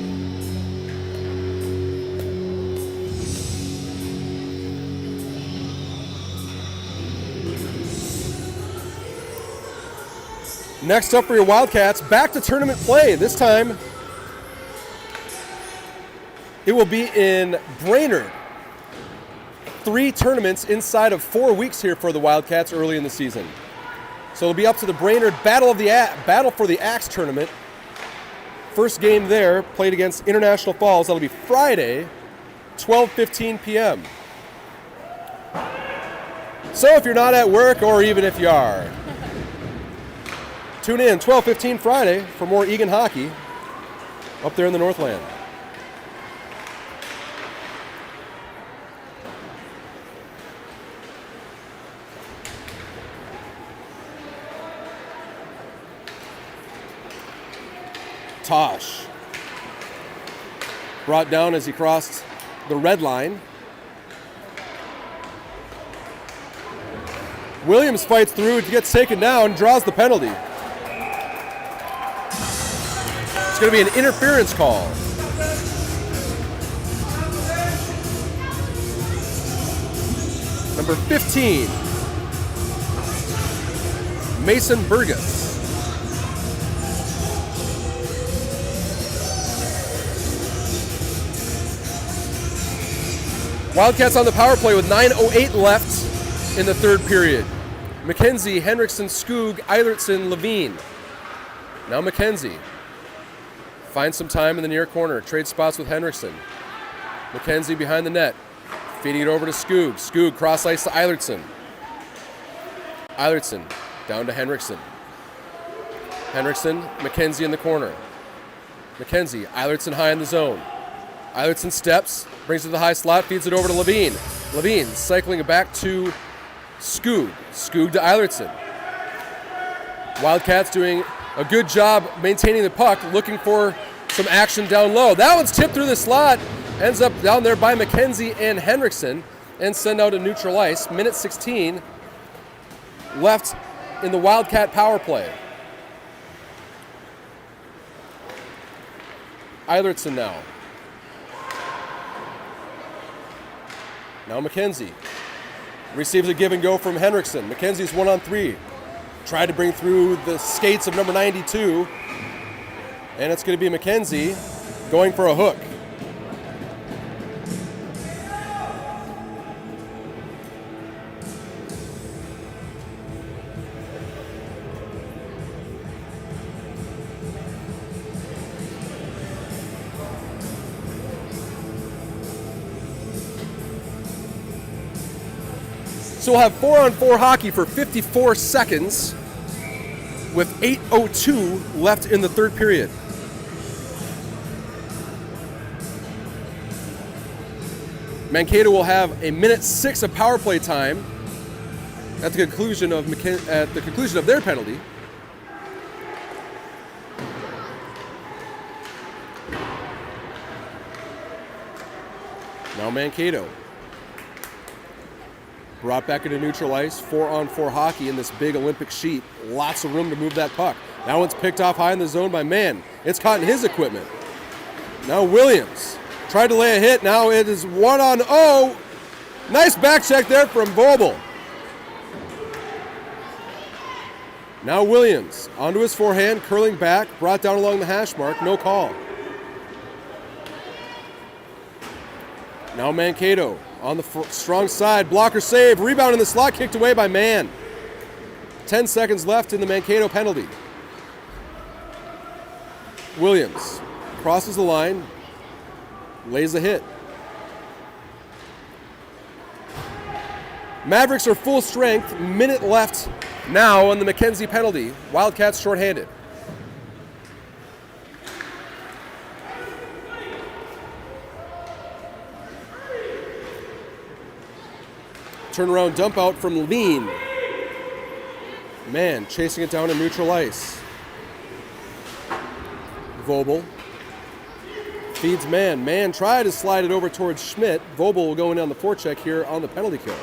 Next up for your Wildcats, back to tournament play. This time, it will be in Brainerd. 3 tournaments inside of 4 weeks here for the Wildcats early in the season. So it'll be up to the Brainerd Battle for the Axe tournament. First game there, played against International Falls. That'll be Friday, 12:15 p.m. So if you're not at work, or even if you are, tune in 12:15 Friday for more Eagan hockey up there in the Northland. Tosh brought down as he crossed the red line. Williams fights through, gets taken down, draws the penalty. It's going to be an interference call. Number 15, Mason Burgess. Wildcats on the power play with 9:08 left in the third period. MacKenzie, Henrickson, Skoog, Eilertson, Lavine. Now MacKenzie finds some time in the near corner. Trade spots with Henrickson. MacKenzie behind the net. Feeding it over to Skoog. Skoog cross ice to Eilertson. Eilertson down to Henrickson. Henrickson, MacKenzie in the corner. MacKenzie, Eilertson high in the zone. Eilertson steps, brings it to the high slot, feeds it over to Lavine. Lavine cycling it back to Skoog. Skoog to Eilertson. Wildcats doing a good job maintaining the puck, looking for some action down low. That one's tipped through the slot, ends up down there by MacKenzie and Henrickson, and send out a neutral ice. Minute 16 left in the Wildcat power play. Eilertson now. Now MacKenzie receives a give and go from Henrickson. MacKenzie's 1-on-3. Tried to bring through the skates of number 92. And it's going to be MacKenzie going for a hook. So we'll have 4-on-4 hockey for 54 seconds with 8:02 left in the third period. Mankato will have 1:06 of power play time at the conclusion of their penalty. Now Mankato. Brought back into neutral ice, 4-on-4 hockey in this big Olympic sheet. Lots of room to move that puck. Now it's picked off high in the zone by Mann. It's caught in his equipment. Now Williams tried to lay a hit. Now it is 1-on-0. Nice back check there from Vobel. Now Williams onto his forehand, curling back, brought down along the hash mark, no call. Now Mankato on the strong side, blocker save, rebound in the slot, kicked away by Mann. 10 seconds left in the Mankato penalty. Williams crosses the line, lays a hit. Mavericks are full strength, minute left now on the MacKenzie penalty. Wildcats shorthanded. Turnaround dump out from Lavine. Mann chasing it down in neutral ice. Vobel feeds Mann. Mann tried to slide it over towards Schmidt. Vobel will go in on the forecheck here on the penalty kill.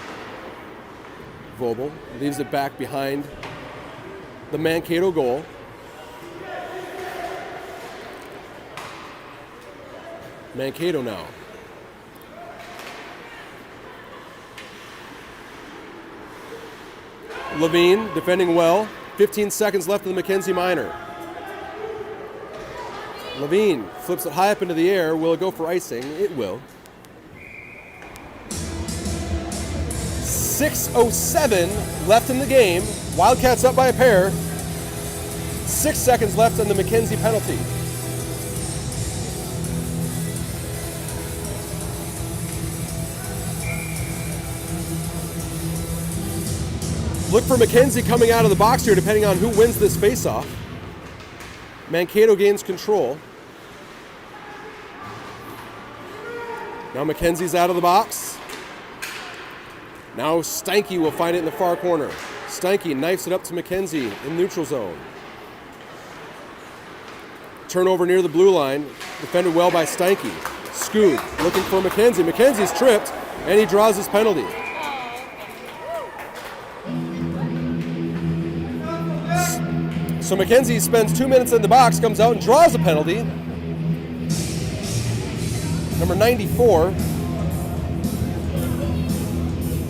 Vobel leaves it back behind the Mankato goal. Mankato now. Lavine defending well. 15 seconds left in the MacKenzie minor. Lavine flips it high up into the air. Will it go for icing? It will. 6:07 left in the game. Wildcats up by a pair. 6 seconds left on the MacKenzie penalty. Look for MacKenzie coming out of the box here depending on who wins this faceoff. Mankato gains control. Now MacKenzie's out of the box. Now Steinke will find it in the far corner. Steinke knifes it up to MacKenzie in neutral zone. Turnover near the blue line. Defended well by Steinke. Skoog looking for MacKenzie. MacKenzie's tripped and he draws his penalty. So MacKenzie spends 2 minutes in the box, comes out and draws a penalty. Number 94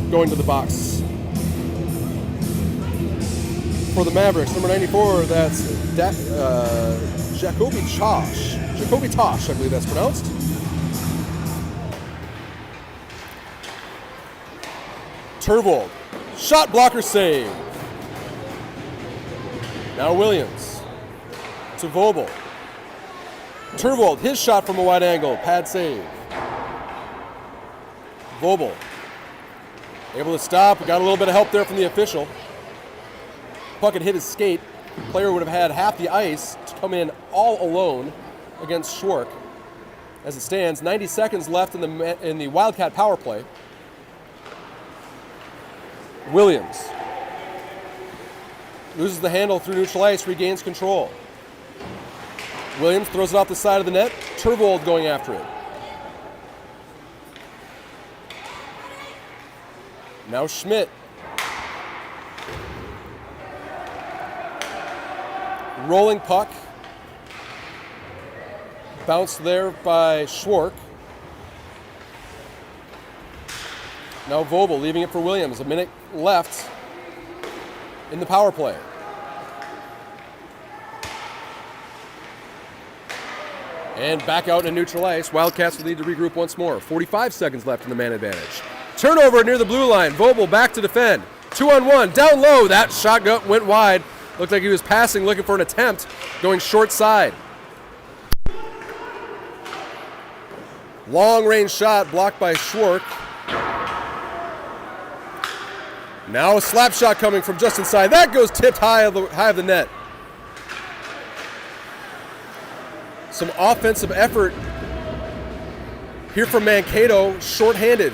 going to the box for the Mavericks. Number 94, that's Jacoby Tosh. Jacoby Tosh, I believe that's pronounced. Turvold, shot blocker save. Now Williams to Vobel. Turvold, his shot from a wide angle, pad save. Vobel, able to stop, got a little bit of help there from the official. Puck had hit his skate. Player would have had half the ice to come in all alone against Schwark. As it stands, 90 seconds left in the Wildcat power play. Williams loses the handle through neutral ice, regains control. Williams throws it off the side of the net. Turvold going after it. Now Schmidt. Rolling puck. Bounced there by Schwark. Now Vobel leaving it for Williams. A minute left in the power play. And back out in neutral ice. Wildcats will need to regroup once more. 45 seconds left in the man advantage. Turnover near the blue line. Vobel back to defend. 2-on-1. Down low. That shot went wide. Looked like he was passing, looking for an attempt. Going short side. Long range shot blocked by Schwark. Now a slap shot coming from just inside. That goes tipped high of the net. Some offensive effort here from Mankato, shorthanded.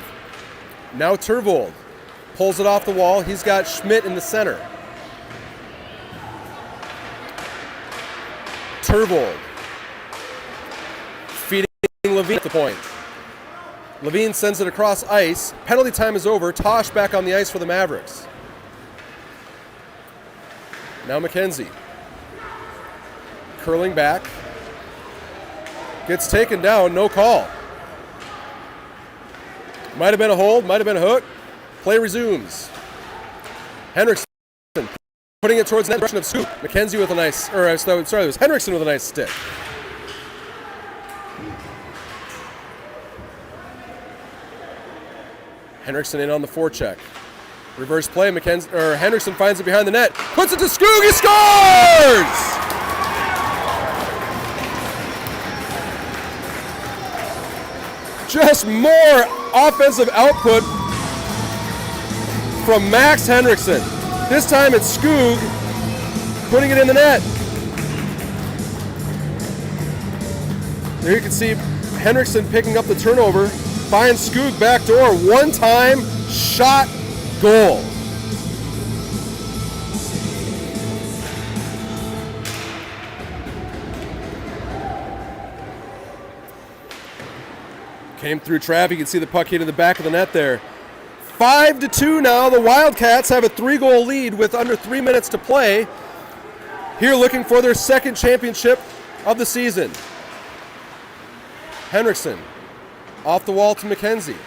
Now Turvold pulls it off the wall. He's got Schmidt in the center. Turvold feeding Lavine at the point. Lavine sends it across ice. Penalty time is over. Tosh back on the ice for the Mavericks. Now MacKenzie. Curling back. Gets taken down, no call. Might have been a hold, might have been a hook. Play resumes. Henrickson putting it towards the direction of Skoog. MacKenzie with a nice, it was Henrickson with a nice stick. Henrickson in on the forecheck. Reverse play, Henrickson finds it behind the net. Puts it to Skoog, he scores! Just more offensive output from Max Henrickson. This time it's Skoog putting it in the net. There you can see Henrickson picking up the turnover, finds Skoog back door, one-time shot goal. Came through traffic. You can see the puck hit in the back of the net there. 5-2 now. The Wildcats have a 3-goal lead with under 3 minutes to play. Here looking for their second championship of the season. Henrickson off the wall to MacKenzie.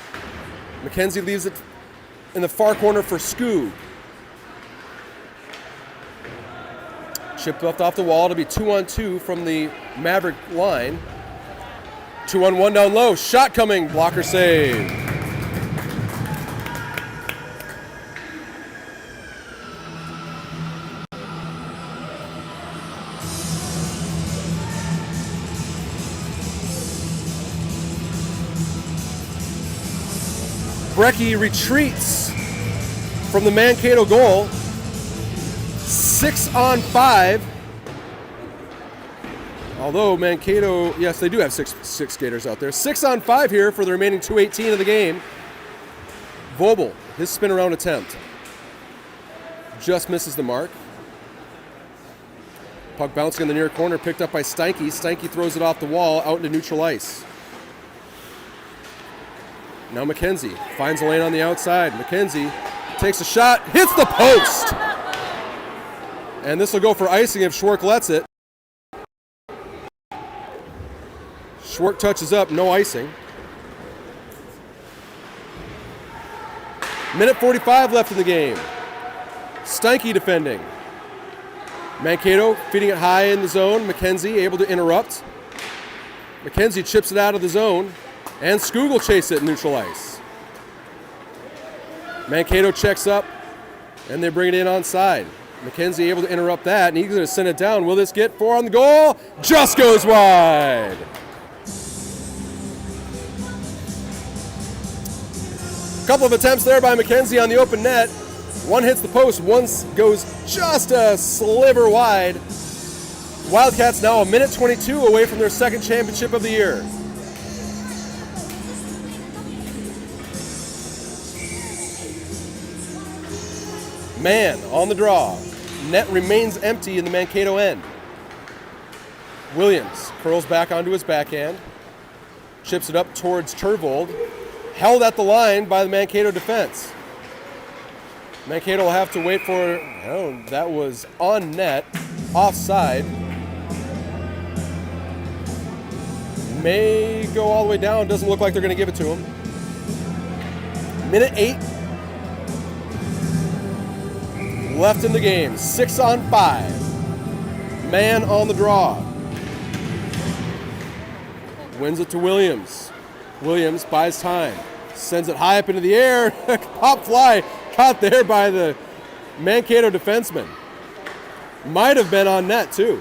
MacKenzie leaves it in the far corner for Skoog. Chipped left off the wall to be 2-on-2 from the Maverick line. 2-on-1 down low. Shot coming. Blocker save. Brecky retreats from the Mankato goal. 6-on-5. Although Mankato, yes, they do have six skaters out there. 6-on-5 here for the remaining 2:18 of the game. Vobel, his spin around attempt. Just misses the mark. Puck bouncing in the near corner, picked up by Steinke. Steinke throws it off the wall out into neutral ice. Now MacKenzie finds a lane on the outside. MacKenzie takes a shot, hits the post. And this will go for icing if Schwark lets it. Schwark touches up, no icing. Minute 45 left in the game. Steinke defending. Mankato feeding it high in the zone. MacKenzie able to interrupt. MacKenzie chips it out of the zone. And Skoog will chase it in neutral ice. Mankato checks up, and they bring it in onside. MacKenzie able to interrupt that, and he's going to send it down. Will this get 4 on the goal? Just goes wide. Couple of attempts there by MacKenzie on the open net. One hits the post, one goes just a sliver wide. Wildcats now a minute 22 away from their second championship of the year. Mann on the draw. Net remains empty in the Mankato end. Williams curls back onto his backhand. Chips it up towards Turvold. Held at the line by the Mankato defense. Mankato will have to wait for, oh, that was on net, offside. May go all the way down, doesn't look like they're going to give it to him. Minute 8 left in the game, 6-on-5. Mann on the draw. Wins it to Williams. Williams buys time, sends it high up into the air. Pop fly caught there by the Mankato defenseman. Might have been on net too.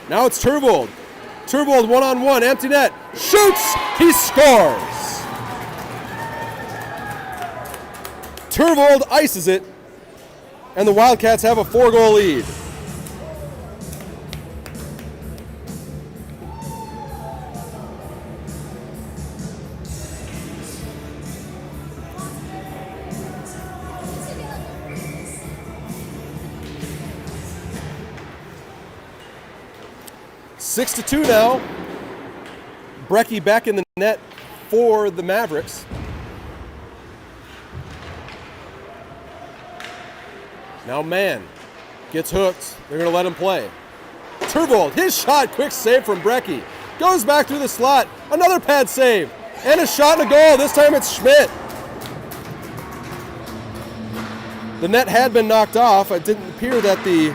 Now it's Turvold. Turvold 1-on-1, empty net. Shoots, he scores. Turvold ices it and the Wildcats have a 4-goal lead. Six to 2 now. Brecky back in the net for the Mavericks. Now Mann gets hooked. They're going to let him play. Turvold, his shot, quick save from Brecky. Goes back through the slot. Another pad save. And a shot and a goal. This time it's Schmidt. The net had been knocked off. It didn't appear that the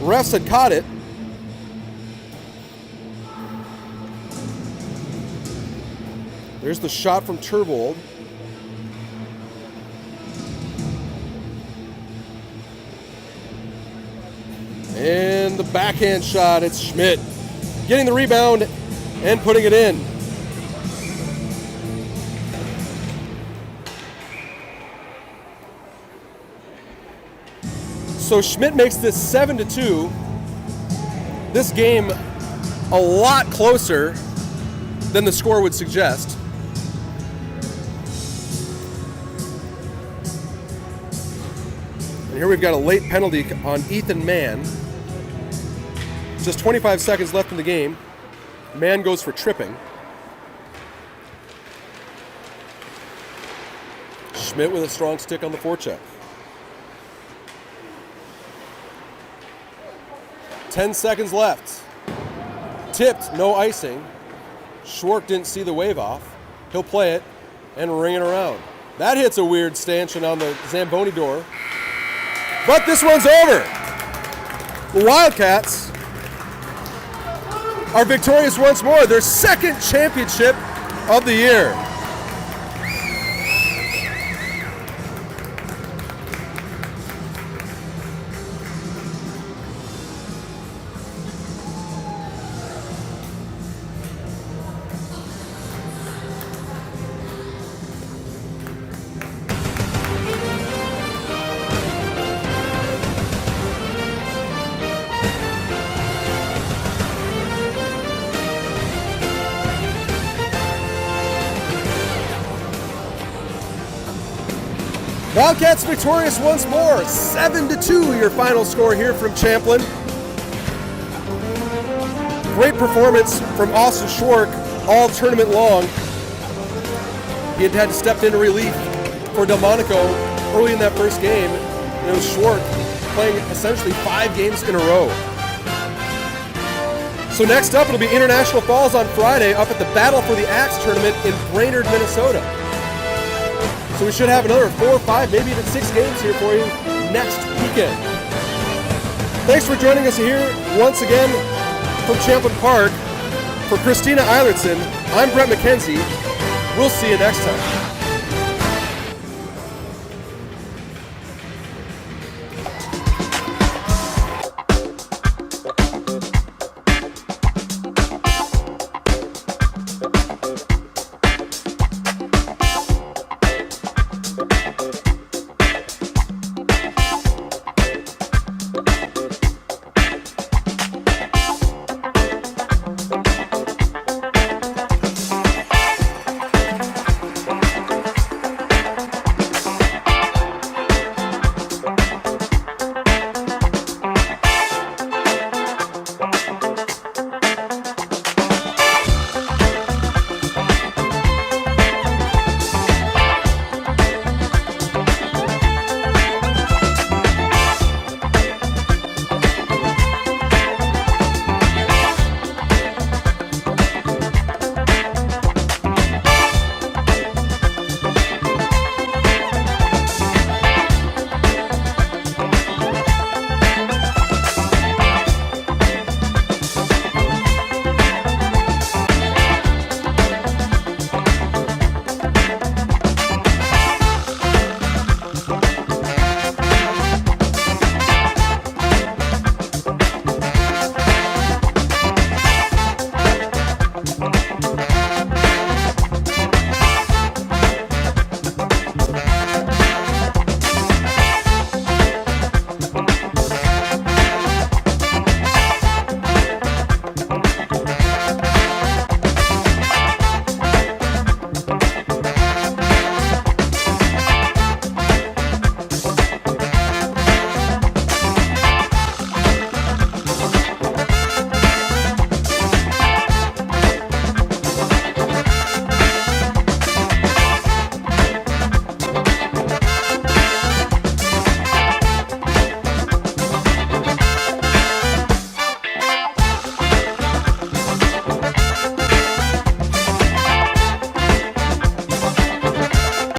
refs had caught it. There's the shot from Turvold. And the backhand shot, it's Schmidt. Getting the rebound and putting it in. So Schmidt makes this 7-2. This game a lot closer than the score would suggest. And here we've got a late penalty on Ethan Mann. Just 25 seconds left in the game. Mann goes for tripping. Schmidt with a strong stick on the forecheck. 10 seconds left. Tipped, no icing. Schwark didn't see the wave off. He'll play it and ring it around. That hits a weird stanchion on the Zamboni door. But this one's over. The Wildcats are victorious once more. Their second championship of the year. Wildcats victorious once more, 7-2 your final score here from Champlin. Great performance from Austin Schwark all tournament long. He had to step into relief for Delmonico early in that first game. And it was Schwark playing essentially 5 games in a row. So next up, it'll be International Falls on Friday up at the Battle for the Axe tournament in Brainerd, Minnesota. So we should have another 4 or 5, maybe even 6 games here for you next weekend. Thanks for joining us here once again from Champlin Park. For Christina Eilertson, I'm Brett MacKenzie. We'll see you next time.